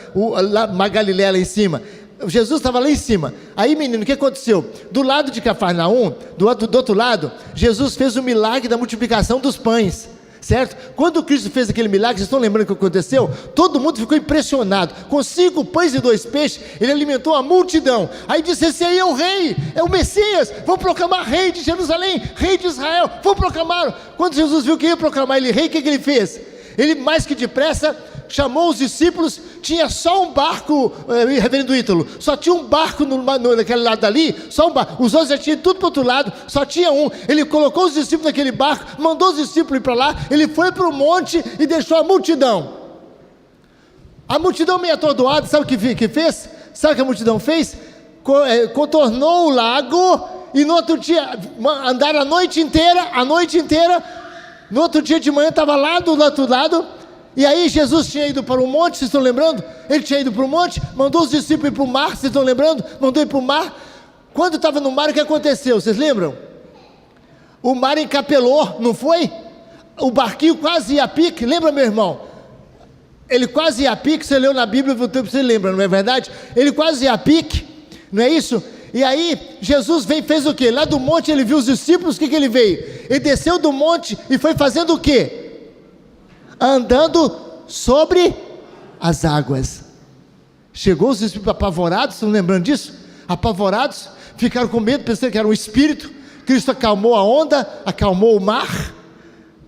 A Galileia lá em cima, Jesus estava lá em cima. Aí, menino, o que aconteceu? Do lado de Cafarnaum, do outro lado, Jesus fez o milagre da multiplicação dos pães, certo? Quando Cristo fez aquele milagre, vocês estão lembrando o que aconteceu? Todo mundo ficou impressionado, com 5 pães e 2 peixes, ele alimentou a multidão. Aí disse: esse aí é o rei, é o Messias, vou proclamar rei de Jerusalém, rei de Israel, vou proclamar. Quando Jesus viu que ia proclamar ele rei, o que ele fez? Ele, mais que depressa, chamou os discípulos, tinha só um barco, reverendo Ítalo, só tinha um barco naquele lado ali, só um barco, os outros já tinham tudo para o outro lado, só tinha um. Ele colocou os discípulos naquele barco, mandou os discípulos ir para lá, ele foi para o monte e deixou a multidão meio atordoada. Sabe o que fez? Sabe o que a multidão fez? contornou o lago, e no outro dia, andaram a noite inteira, no outro dia de manhã estava lá do outro lado, e aí Jesus tinha ido para o monte, vocês estão lembrando? Ele tinha ido para o monte, mandou os discípulos ir para o mar, vocês estão lembrando? Mandou ir para o mar. Quando estava no mar, o que aconteceu? Vocês lembram? O mar encapelou, não foi? O barquinho quase ia a pique, lembra, meu irmão? Ele quase ia a pique, você leu na Bíblia, você lembra, não é verdade? Ele quase ia a pique, não é isso? E aí, Jesus fez o quê? Lá do monte ele viu os discípulos, o que ele veio? Ele desceu do monte e foi fazendo o quê? Andando sobre as águas. Chegou os discípulos apavorados, estão lembrando disso? Apavorados, ficaram com medo, pensando que era um espírito. Cristo acalmou a onda, acalmou o mar,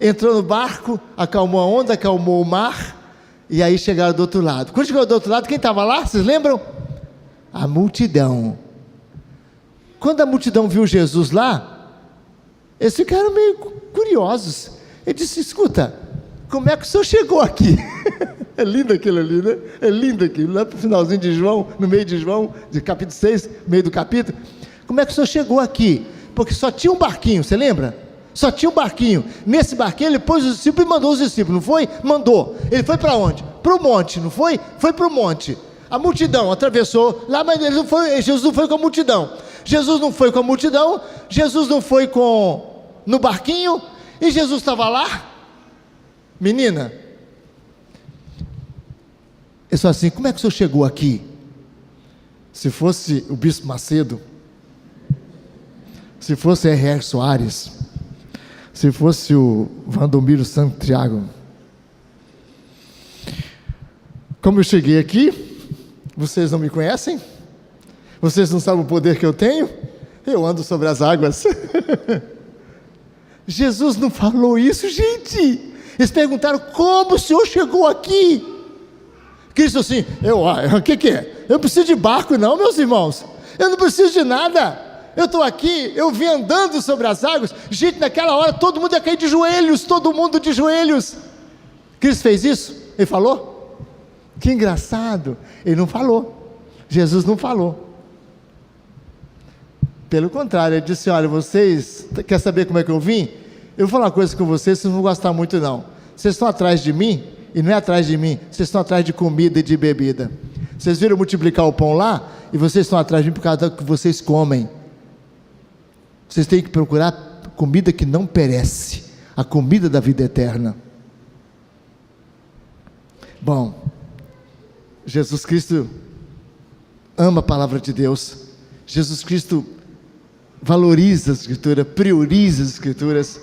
entrou no barco, acalmou a onda, acalmou o mar, e aí chegaram do outro lado. Quando chegou do outro lado, quem estava lá? Vocês lembram? A multidão. Quando a multidão viu Jesus lá, eles ficaram meio curiosos. Ele disse: escuta, como é que o senhor chegou aqui? É lindo aquilo ali, né? É lindo aquilo, lá para o finalzinho de João, no meio de João, de capítulo 6, meio do capítulo. Como é que o senhor chegou aqui? Porque só tinha um barquinho, você lembra? Só tinha um barquinho. Nesse barquinho ele pôs os discípulos e mandou os discípulos, não foi? Mandou. Ele foi para onde? Para o monte, não foi? Foi para o monte. A multidão atravessou lá, mas Jesus não foi com a multidão. Jesus não foi com a multidão, Jesus não foi no barquinho, e Jesus estava lá. Menina, eu sou assim: como é que o senhor chegou aqui? Se fosse o Bispo Macedo, se fosse R.R. Soares, se fosse o Vandomiro Santiago, como eu cheguei aqui, vocês não me conhecem? Vocês não sabem o poder que eu tenho? Eu ando sobre as águas. Jesus não falou isso, gente. Eles perguntaram: como o senhor chegou aqui? Cristo assim: o que é? Eu preciso de barco não, meus irmãos. Eu não preciso de nada. Eu estou aqui, eu vim andando sobre as águas. Gente, naquela hora todo mundo ia cair de joelhos, todo mundo de joelhos. Cristo fez isso? Ele falou? Que engraçado. Ele não falou. Jesus não falou. Pelo contrário, ele disse: olha, vocês querem saber como é que eu vim? Eu vou falar uma coisa com vocês não vão gostar muito não. Vocês estão atrás de mim, e não é atrás de mim, vocês estão atrás de comida e de bebida. Vocês viram multiplicar o pão lá, e vocês estão atrás de mim por causa do que vocês comem. Vocês têm que procurar comida que não perece, a comida da vida eterna. Bom, Jesus Cristo ama a palavra de Deus. Jesus Cristo valoriza a Escritura, prioriza as Escrituras.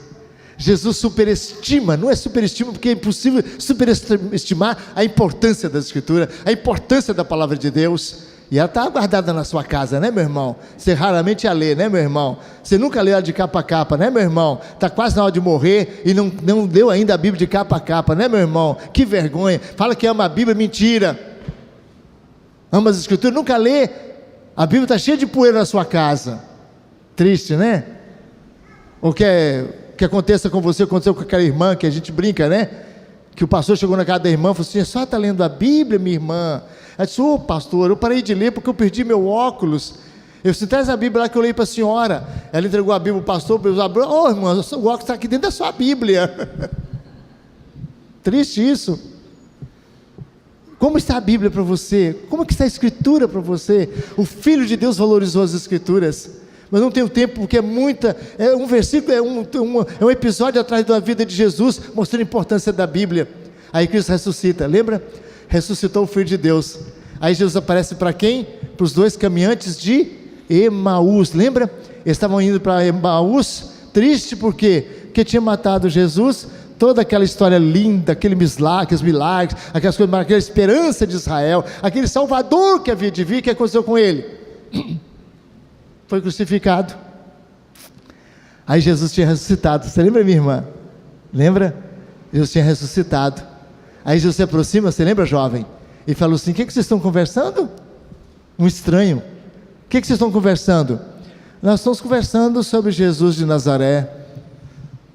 Jesus superestima, não é superestima porque é impossível superestimar a importância da Escritura, a importância da palavra de Deus. E ela está guardada na sua casa, né, meu irmão? Você raramente a lê, né, meu irmão? Você nunca lê ela de capa a capa, né, meu irmão? Está quase na hora de morrer e não leu ainda a Bíblia de capa a capa, né, meu irmão? Que vergonha. Fala que ama a Bíblia, mentira. Ama as Escrituras, nunca lê. A Bíblia está cheia de poeira na sua casa. Triste, né? O que aconteça com você, aconteceu com aquela irmã que a gente brinca, né? Que o pastor chegou na casa da irmã e falou assim: só está lendo a Bíblia, minha irmã? Ela disse: ô pastor, eu parei de ler porque eu perdi meu óculos. Eu disse: traz a Bíblia lá que eu leio para a senhora. Ela entregou a Bíblia ao pastor, ô irmã, o óculos está aqui dentro da sua Bíblia. Triste isso. Como está a Bíblia para você? Como que está a Escritura para você? O Filho de Deus valorizou as Escrituras. Mas não tenho tempo, porque é um versículo, é um episódio atrás da vida de Jesus, mostrando a importância da Bíblia. Aí Cristo ressuscita, lembra? Ressuscitou o Filho de Deus. Aí Jesus aparece para quem? Para os dois caminhantes de Emaús, lembra? Eles estavam indo para Emaús, triste porque tinha matado Jesus. Toda aquela história linda, aqueles milagres, aquelas coisas, aquela esperança de Israel, aquele Salvador que havia de vir, o que aconteceu com ele? Foi crucificado. Aí Jesus tinha ressuscitado. Você lembra, minha irmã? Lembra? Jesus tinha ressuscitado. Aí Jesus se aproxima, você lembra, jovem? E falou assim: o que vocês estão conversando? Um estranho. O que vocês estão conversando? Nós estamos conversando sobre Jesus de Nazaré,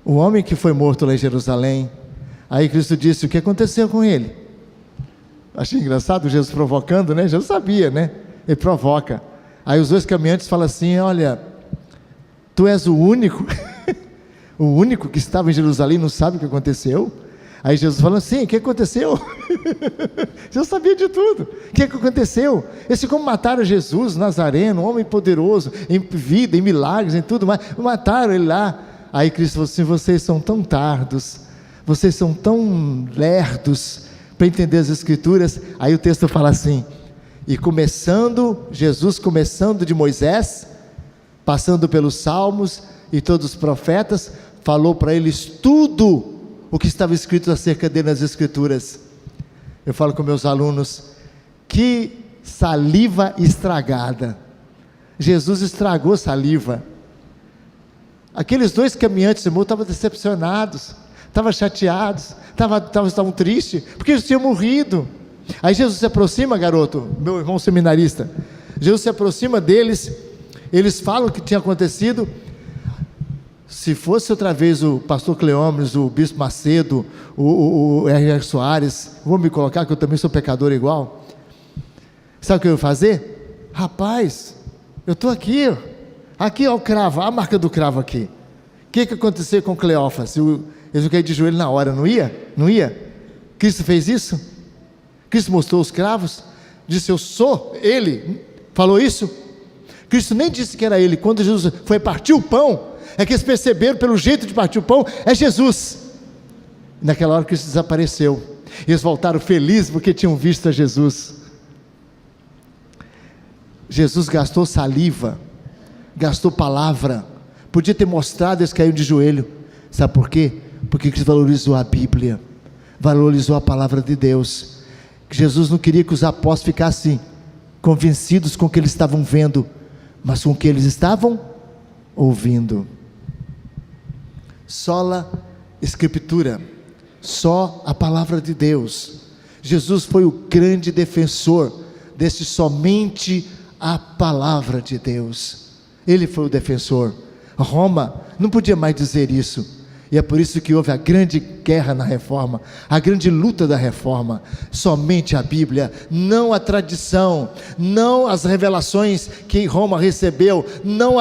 o homem que foi morto lá em Jerusalém. Aí Cristo disse: o que aconteceu com ele? Achei engraçado Jesus provocando, né? Jesus sabia, né? Ele provoca. Aí os dois caminhantes falam assim: olha, tu és o único, o único que estava em Jerusalém, não sabe o que aconteceu? Aí Jesus fala assim: o que aconteceu? Jesus sabia de tudo. O que aconteceu? Esse como mataram Jesus, Nazareno, um homem poderoso, em vida, em milagres, em tudo mais, mataram ele lá. Aí Cristo falou assim: vocês são tão tardos, vocês são tão lerdos para entender as Escrituras. Aí o texto fala assim: e Jesus começando de Moisés, passando pelos Salmos e todos os profetas, falou para eles tudo o que estava escrito acerca dele nas Escrituras. Eu falo com meus alunos: que saliva estragada! Jesus estragou saliva. Aqueles dois caminhantes, irmão, estavam decepcionados, estavam chateados, estavam tristes, porque eles tinham morrido. Aí Jesus se aproxima, garoto, meu irmão seminarista, Jesus se aproxima deles, eles falam o que tinha acontecido. Se fosse outra vez o pastor Cleómenes, o bispo Macedo, o R.R. Soares, vou me colocar que eu também sou pecador igual, sabe o que eu ia fazer? Rapaz, eu estou aqui ó, o cravo, a marca do cravo aqui. O que aconteceu com Cleófas? Eles caíram de joelho na hora, não ia? Não ia? Cristo fez isso? Cristo mostrou os cravos, disse: eu sou ele, falou isso? Cristo nem disse que era ele. Quando Jesus foi partir o pão, é que eles perceberam pelo jeito de partir o pão, é Jesus. Naquela hora Cristo desapareceu, e eles voltaram felizes porque tinham visto a Jesus. Jesus gastou saliva, gastou palavra, podia ter mostrado, eles caíram de joelho. Sabe por quê? Porque Cristo valorizou a Bíblia, valorizou a palavra de Deus. Jesus não queria que os apóstolos ficassem convencidos com o que eles estavam vendo, mas com o que eles estavam ouvindo. Sola Escritura, só a palavra de Deus. Jesus foi o grande defensor desse somente a palavra de Deus. Ele foi o defensor. Roma não podia mais dizer isso, e é por isso que houve a grande guerra na Reforma, a grande luta da Reforma. Somente a Bíblia, não a tradição, não as revelações que Roma recebeu, não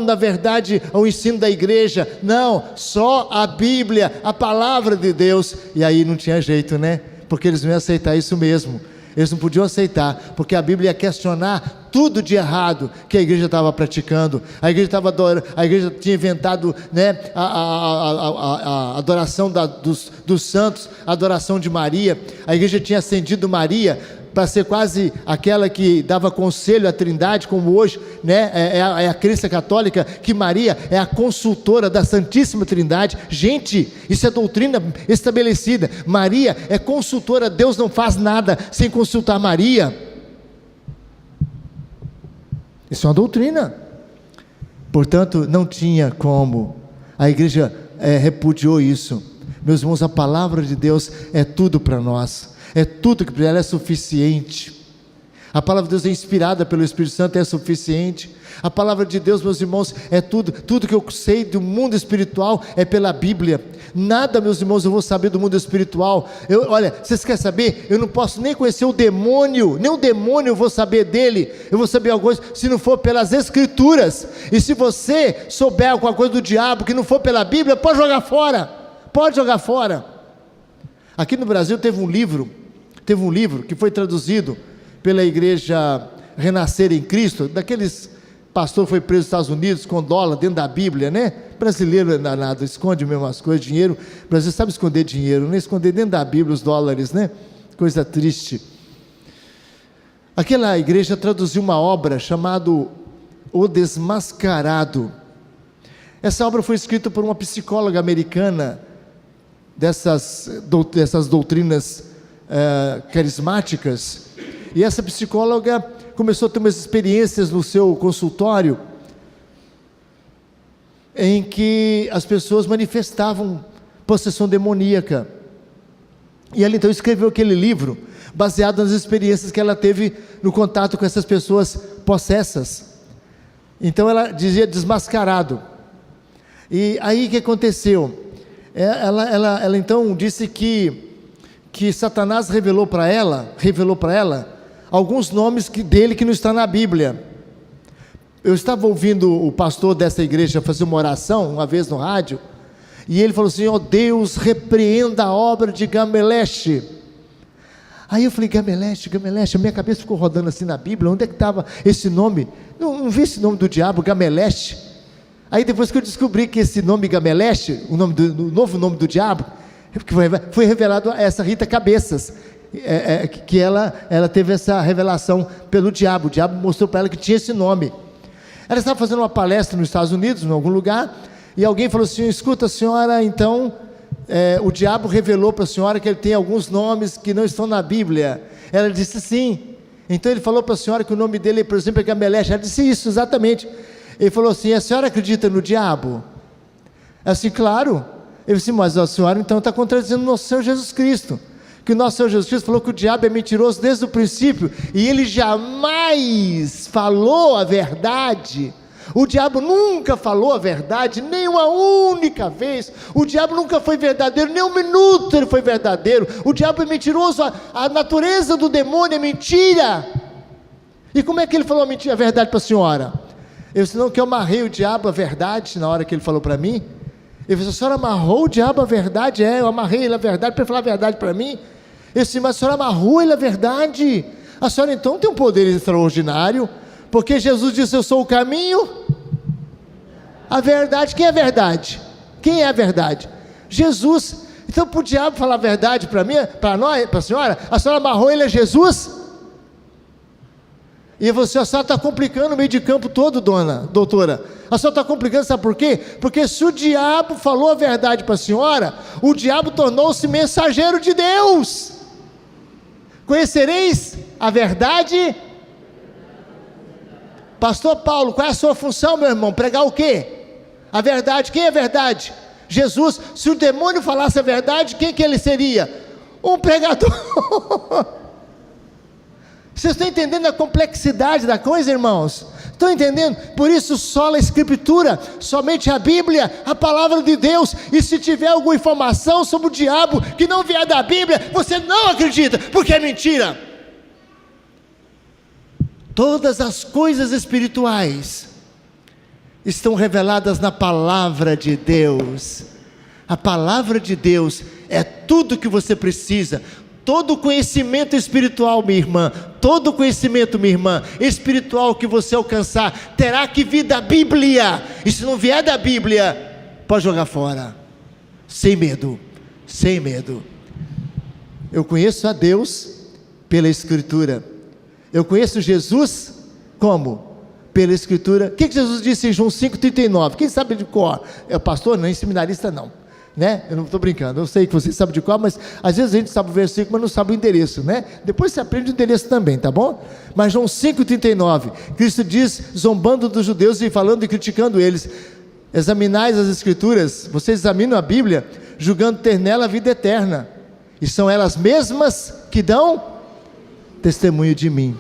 na verdade o ensino da igreja, não, só a Bíblia, a palavra de Deus. E aí não tinha jeito, né? Porque eles não iam aceitar isso mesmo. Eles não podiam aceitar, porque a Bíblia ia questionar tudo de errado que a igreja estava praticando. A igreja estava adorando, a igreja tinha inventado, né, a adoração dos santos, a adoração de Maria. A igreja tinha acendido Maria para ser quase aquela que dava conselho à Trindade, como hoje, né? É a crença católica que Maria é a consultora da Santíssima Trindade. Gente, isso é doutrina estabelecida. Maria é consultora. Deus não faz nada sem consultar Maria. Isso é uma doutrina. Portanto, não tinha como. A igreja repudiou isso. Meus irmãos, a palavra de Deus é tudo para nós. É tudo que ela é suficiente. A palavra de Deus é inspirada pelo Espírito Santo, é suficiente. A palavra de Deus, meus irmãos, é tudo que eu sei do mundo espiritual é pela Bíblia. Nada, meus irmãos, eu vou saber do mundo espiritual. Olha, vocês querem saber? Eu não posso nem conhecer o demônio, nem o demônio eu vou saber dele. Eu vou saber alguma coisa se não for pelas Escrituras. E se você souber alguma coisa do diabo que não for pela Bíblia, pode jogar fora. Pode jogar fora. Aqui no Brasil teve um livro que foi traduzido pela igreja Renascer em Cristo, daqueles pastor foi preso nos Estados Unidos com dólar dentro da Bíblia, né? Brasileiro não é nada, esconde mesmo as coisas, dinheiro. O Brasil sabe esconder dinheiro, né? Esconder dentro da Bíblia os dólares, né? Coisa triste. Aquela igreja traduziu uma obra chamada O Desmascarado. Essa obra foi escrita por uma psicóloga americana dessas doutrinas carismáticas, e essa psicóloga começou a ter umas experiências no seu consultório, em que as pessoas manifestavam possessão demoníaca, e ela então escreveu aquele livro, baseado nas experiências que ela teve no contato com essas pessoas possessas. Então ela dizia desmascarado. E aí o que aconteceu? Ela então disse que Satanás revelou para ela alguns nomes dele que não está na Bíblia. Eu estava ouvindo o pastor dessa igreja fazer uma oração, uma vez no rádio, e ele falou assim: ó Deus, repreenda a obra de Gameleche. Aí eu falei: Gameleche, a minha cabeça ficou rodando assim na Bíblia, onde é que estava esse nome? Não vi esse nome do diabo, Gameleche. Aí depois que eu descobri que esse nome Gameleche, o novo nome do diabo, foi revelado a essa Rita Cabeças, que ela teve essa revelação pelo diabo. O diabo mostrou para ela que tinha esse nome. Ela estava fazendo uma palestra nos Estados Unidos, em algum lugar, e alguém falou assim: escuta, senhora, então o diabo revelou para a senhora que ele tem alguns nomes que não estão na Bíblia. Ela disse sim. Então ele falou para a senhora que o nome dele, por exemplo, é Gameleche. Ela disse isso, exatamente. Ele falou assim: a senhora acredita no diabo? Ela disse: claro. Ele disse: mas a senhora então está contradizendo o nosso Senhor Jesus Cristo, que o nosso Senhor Jesus Cristo falou que o diabo é mentiroso desde o princípio, e ele jamais falou a verdade. O diabo nunca falou a verdade, nem uma única vez. O diabo nunca foi verdadeiro, nem um minuto ele foi verdadeiro. O diabo é mentiroso, a natureza do demônio é mentira. E como é que ele falou a verdade para a senhora? Eu disse: não, que eu amarrei o diabo à verdade na hora que ele falou para mim. Ele disse: a senhora amarrou o diabo à verdade? Eu amarrei ele à verdade para ele falar a verdade para mim. Eu disse: mas a senhora amarrou ele à verdade? A senhora então tem um poder extraordinário, porque Jesus disse: eu sou o caminho, a verdade. Quem é a verdade? Quem é a verdade? Jesus. Então para o diabo falar a verdade para mim, para nós, para a senhora amarrou ele a Jesus? E você, a senhora está complicando o meio de campo todo, doutora. A senhora está complicando, sabe por quê? Porque se o diabo falou a verdade para a senhora, o diabo tornou-se mensageiro de Deus. Conhecereis a verdade? Pastor Paulo, qual é a sua função, meu irmão? Pregar o quê? A verdade. Quem é a verdade? Jesus. Se o demônio falasse a verdade, quem que ele seria? Um pregador. Vocês estão entendendo a complexidade da coisa, irmãos? Estão entendendo? Por isso, só a Escritura, somente a Bíblia, a palavra de Deus. E se tiver alguma informação sobre o diabo que não vier da Bíblia, você não acredita, porque é mentira. Todas as coisas espirituais estão reveladas na palavra de Deus. A palavra de Deus é tudo que você precisa. Todo conhecimento espiritual, minha irmã, todo conhecimento, minha irmã, espiritual que você alcançar, terá que vir da Bíblia. E se não vier da Bíblia, pode jogar fora, sem medo, sem medo. Eu conheço a Deus pela Escritura. Eu conheço Jesus como? Pela Escritura. O que Jesus disse em João 5,39? Quem sabe de cor? É o pastor? Nem seminarista não. Né? Eu não estou brincando, eu sei que vocês sabem de qual, mas às vezes a gente sabe o versículo, mas não sabe o endereço, né? Depois você aprende o endereço também, tá bom? Mas João 5,39, Cristo diz, zombando dos judeus e falando e criticando eles: examinais as Escrituras, vocês examinam a Bíblia, julgando ter nela a vida eterna, e são elas mesmas que dão testemunho de mim.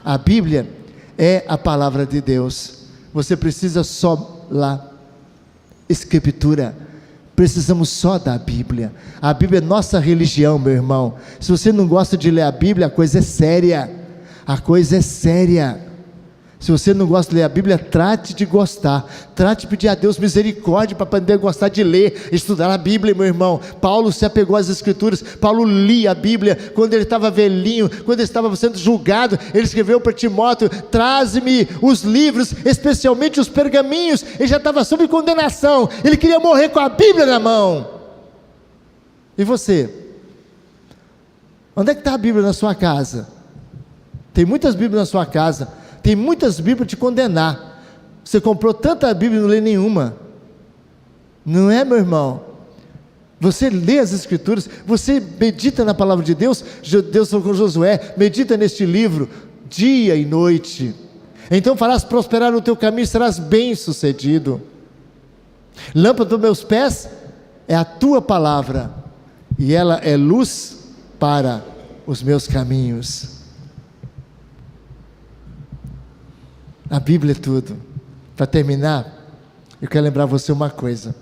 A Bíblia é a palavra de Deus. Você precisa só lá, Escritura. Precisamos só da Bíblia. A Bíblia é nossa religião, meu irmão. Se você não gosta de ler a Bíblia, a coisa é séria. A coisa é séria. Se você não gosta de ler a Bíblia, trate de gostar. Trate de pedir a Deus misericórdia para poder gostar de ler, estudar a Bíblia, meu irmão. Paulo se apegou às Escrituras. Paulo lia a Bíblia quando ele estava velhinho, quando ele estava sendo julgado. Ele escreveu para Timóteo: traze-me os livros, especialmente os pergaminhos. Ele já estava sob condenação. Ele queria morrer com a Bíblia na mão. E você? Onde é que está a Bíblia na sua casa? Tem muitas Bíblias na sua casa. Tem muitas Bíblias para te condenar. Você comprou tanta Bíblia e não lê nenhuma. Não é, meu irmão? Você lê as Escrituras, você medita na palavra de Deus. Deus falou com Josué: medita neste livro dia e noite, então farás prosperar no teu caminho, serás bem sucedido. Lâmpada dos meus pés é a tua palavra, e ela é luz para os meus caminhos. A Bíblia é tudo. Para terminar, eu quero lembrar você uma coisa: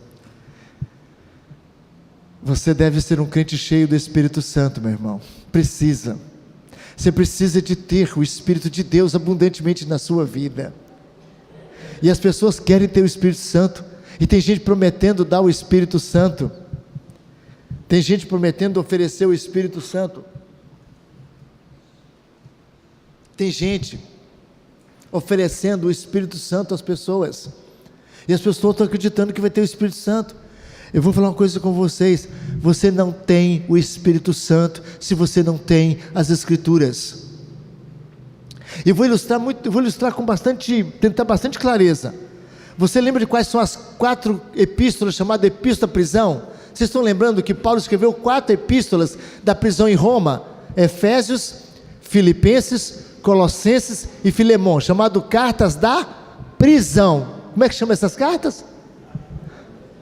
você deve ser um crente cheio do Espírito Santo, meu irmão. Precisa. Você precisa de ter o Espírito de Deus abundantemente na sua vida. E as pessoas querem ter o Espírito Santo, e tem gente prometendo dar o Espírito Santo, tem gente prometendo oferecer o Espírito Santo, tem gente oferecendo o Espírito Santo às pessoas, e as pessoas estão acreditando que vai ter o Espírito Santo. Eu vou falar uma coisa com vocês: você não tem o Espírito Santo se você não tem as Escrituras. E vou ilustrar com tentar bastante clareza. Você lembra de quais são as 4 epístolas chamadas Epístola à Prisão? Vocês estão lembrando que Paulo escreveu 4 epístolas da prisão em Roma? Efésios, Filipenses, Colossenses e Filemão, chamado cartas da prisão. Como é que chama essas cartas?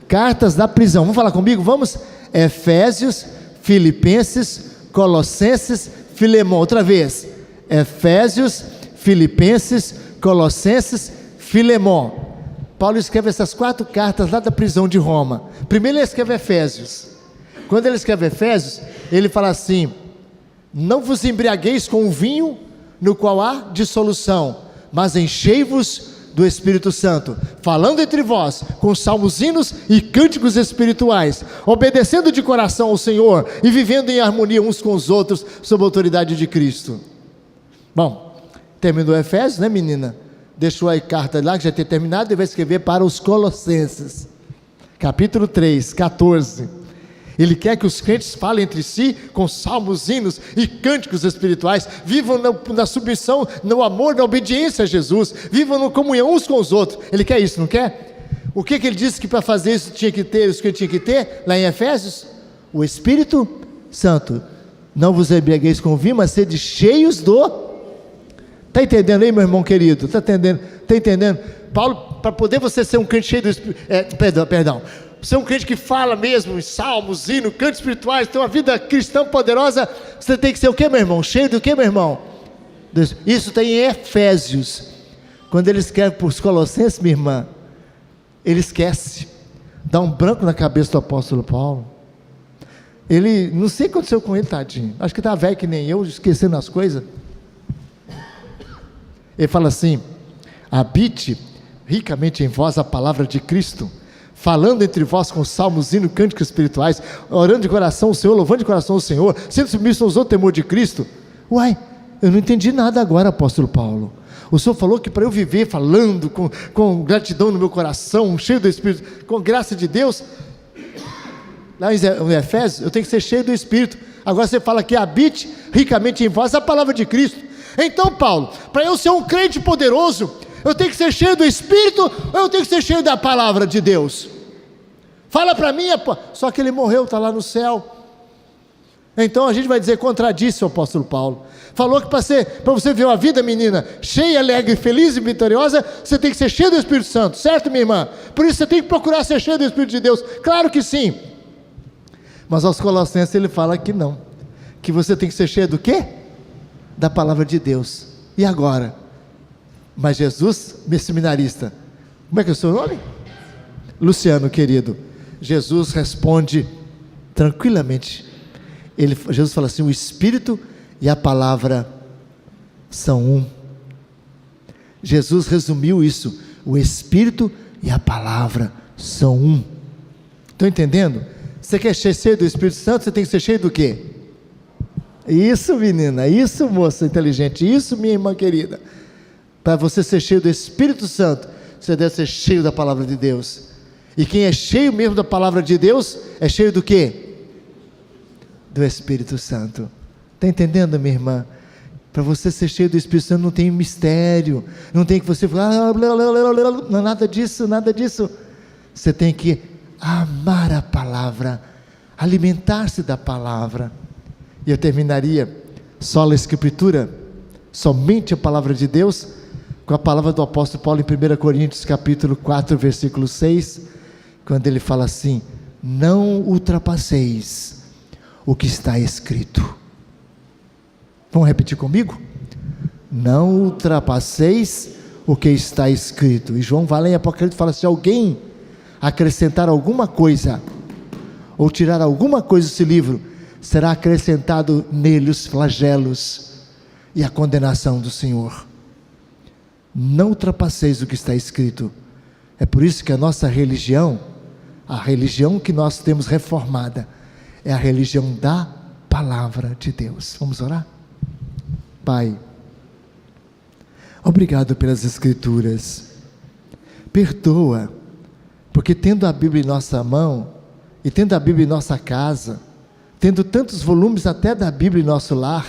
Cartas da prisão. Vamos falar comigo? Vamos? Efésios, Filipenses, Colossenses, Filemão. Outra vez. Efésios, Filipenses, Colossenses, Filemão. Paulo escreve essas 4 cartas lá da prisão de Roma. Primeiro ele escreve Efésios. Quando ele escreve Efésios, ele fala assim: não vos embriagueis com o vinho no qual há dissolução, mas enchei-vos do Espírito Santo, falando entre vós com salmos, hinos e cânticos espirituais, obedecendo de coração ao Senhor e vivendo em harmonia uns com os outros, sob a autoridade de Cristo. Bom, terminou Efésios, né, menina? Deixou a carta lá, que já tinha terminado, e vai escrever para os Colossenses, capítulo 3, 14. Ele quer que os crentes falem entre si com salmos, hinos e cânticos espirituais, vivam na submissão, no amor, na obediência a Jesus, vivam na comunhão uns com os outros. Ele quer isso, não quer? O que ele disse que para fazer isso tinha que ter, isso que ele tinha que ter, lá em Efésios? O Espírito Santo. Não vos embriagueis com vinho, mas sede cheios do... Está entendendo aí, meu irmão querido? Está entendendo? Paulo, para poder você ser um crente cheio do Espírito... Perdão. Ser um crente que fala mesmo em salmos, hinos, cantos espirituais, ter uma vida cristã poderosa, você tem que ser o que, meu irmão? Cheio do que, meu irmão? Isso tem em Efésios. Quando ele escreve para os Colossenses, minha irmã, ele esquece. Dá um branco na cabeça do apóstolo Paulo. Ele, não sei o que aconteceu com ele, tadinho. Acho que está velho que nem eu, esquecendo as coisas. Ele fala assim: habite ricamente em vós a palavra de Cristo, falando entre vós com salmos, hinos, cânticos espirituais, orando de coração ao Senhor, louvando de coração ao Senhor, sendo submisso aos outros, temor de Cristo. Uai, eu não entendi nada agora, apóstolo Paulo. O Senhor falou que para eu viver falando com gratidão no meu coração, cheio do Espírito, com graça de Deus, lá em Efésios, eu tenho que ser cheio do Espírito. Agora você fala que habite ricamente em vós a palavra de Cristo. Então, Paulo, para eu ser um crente poderoso, eu tenho que ser cheio do Espírito, ou eu tenho que ser cheio da palavra de Deus? Fala para mim. Só que ele morreu, está lá no céu. Então a gente vai dizer, contradisse o apóstolo Paulo. Falou que para você ver uma vida, menina, cheia, alegre, feliz e vitoriosa, você tem que ser cheio do Espírito Santo, certo, minha irmã? Por isso você tem que procurar ser cheio do Espírito de Deus. Claro que sim. Mas aos Colossenses ele fala que não, que você tem que ser cheio do quê? Da palavra de Deus. E agora? Mas Jesus, meu seminarista, como é que é o seu nome? Luciano, querido. Jesus responde tranquilamente. Jesus fala assim: o Espírito e a palavra são um. Jesus resumiu isso: o Espírito e a palavra são um. Estão entendendo? Você quer ser cheio do Espírito Santo, você tem que ser cheio do quê? Isso, menina, isso, moça inteligente, isso, minha irmã querida. Para você ser cheio do Espírito Santo, você deve ser cheio da palavra de Deus. E quem é cheio mesmo da palavra de Deus, é cheio do quê? Do Espírito Santo. Está entendendo, minha irmã? Para você ser cheio do Espírito Santo não tem mistério, não tem que você falar, não, nada disso, nada disso. Você tem que amar a palavra, alimentar-se da palavra. E eu terminaria, sola escritura, somente a palavra de Deus, com a palavra do apóstolo Paulo em 1 Coríntios capítulo 4, versículo 6, quando ele fala assim: não ultrapasseis o que está escrito. Vamos repetir comigo? Não ultrapasseis o que está escrito. E João vai lá em Apocalipse e fala: se alguém acrescentar alguma coisa, ou tirar alguma coisa desse livro, será acrescentado nele os flagelos e a condenação do Senhor. Não ultrapasseis o que está escrito. É por isso que a nossa religião, a religião que nós temos reformada, é a religião da palavra de Deus. Vamos orar? Pai, obrigado pelas Escrituras. Perdoa, porque tendo a Bíblia em nossa mão, e tendo a Bíblia em nossa casa, tendo tantos volumes até da Bíblia em nosso lar,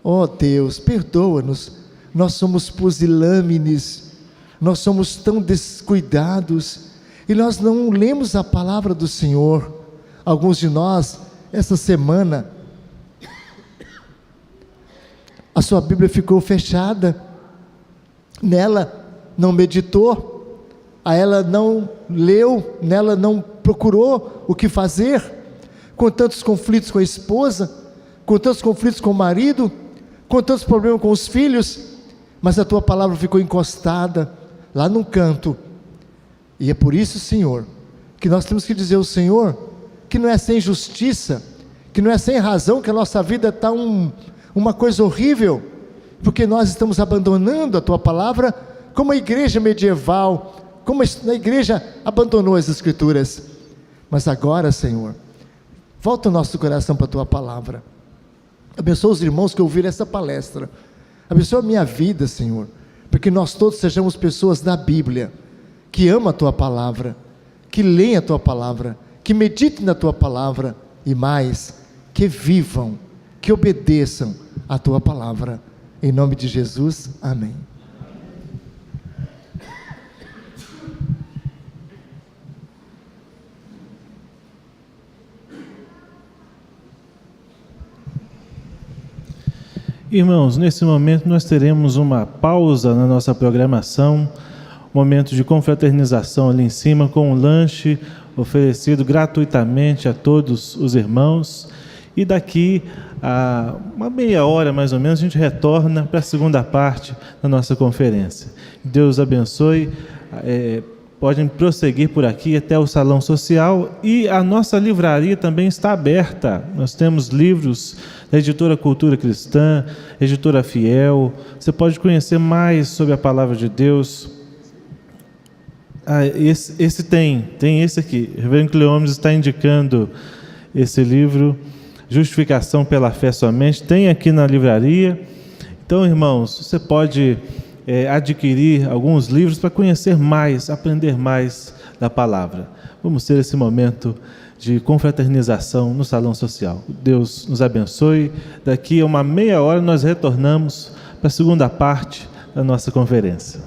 ó Deus, perdoa-nos. Nós somos pusilâmines, nós somos tão descuidados, e nós não lemos a palavra do Senhor. Alguns de nós, essa semana, a sua Bíblia ficou fechada, nela não meditou, a ela não leu, nela não procurou o que fazer, com tantos conflitos com a esposa, com tantos conflitos com o marido, com tantos problemas com os filhos, mas a tua palavra ficou encostada lá num canto. E é por isso, Senhor, que nós temos que dizer ao Senhor que não é sem justiça, que não é sem razão que a nossa vida está uma coisa horrível, porque nós estamos abandonando a tua palavra, como a igreja medieval, como a igreja abandonou as Escrituras. Mas agora, Senhor, volta o nosso coração para a tua palavra. Abençoa os irmãos que ouviram essa palestra. Abençoa a minha vida, Senhor, porque nós todos sejamos pessoas da Bíblia, que amam a tua palavra, que leem a tua palavra, que meditem na tua palavra, e mais, que vivam, que obedeçam a tua palavra. Em nome de Jesus, amém. Irmãos, nesse momento nós teremos uma pausa na nossa programação, momento de confraternização ali em cima, com um lanche oferecido gratuitamente a todos os irmãos, e daqui a uma meia hora mais ou menos a gente retorna para a segunda parte da nossa conferência. Deus abençoe. Podem prosseguir por aqui até o salão social, e a nossa livraria também está aberta. Nós temos livros da editora Cultura Cristã, editora Fiel. Você pode conhecer mais sobre a palavra de Deus. Esse tem esse aqui. O Reverendo Cleomes está indicando esse livro, Justificação pela Fé Somente. Tem aqui na livraria. Então, irmãos, você pode adquirir alguns livros para conhecer mais, aprender mais da palavra. Vamos ter esse momento de confraternização no salão social. Deus nos abençoe. Daqui a uma meia hora nós retornamos para a segunda parte da nossa conferência.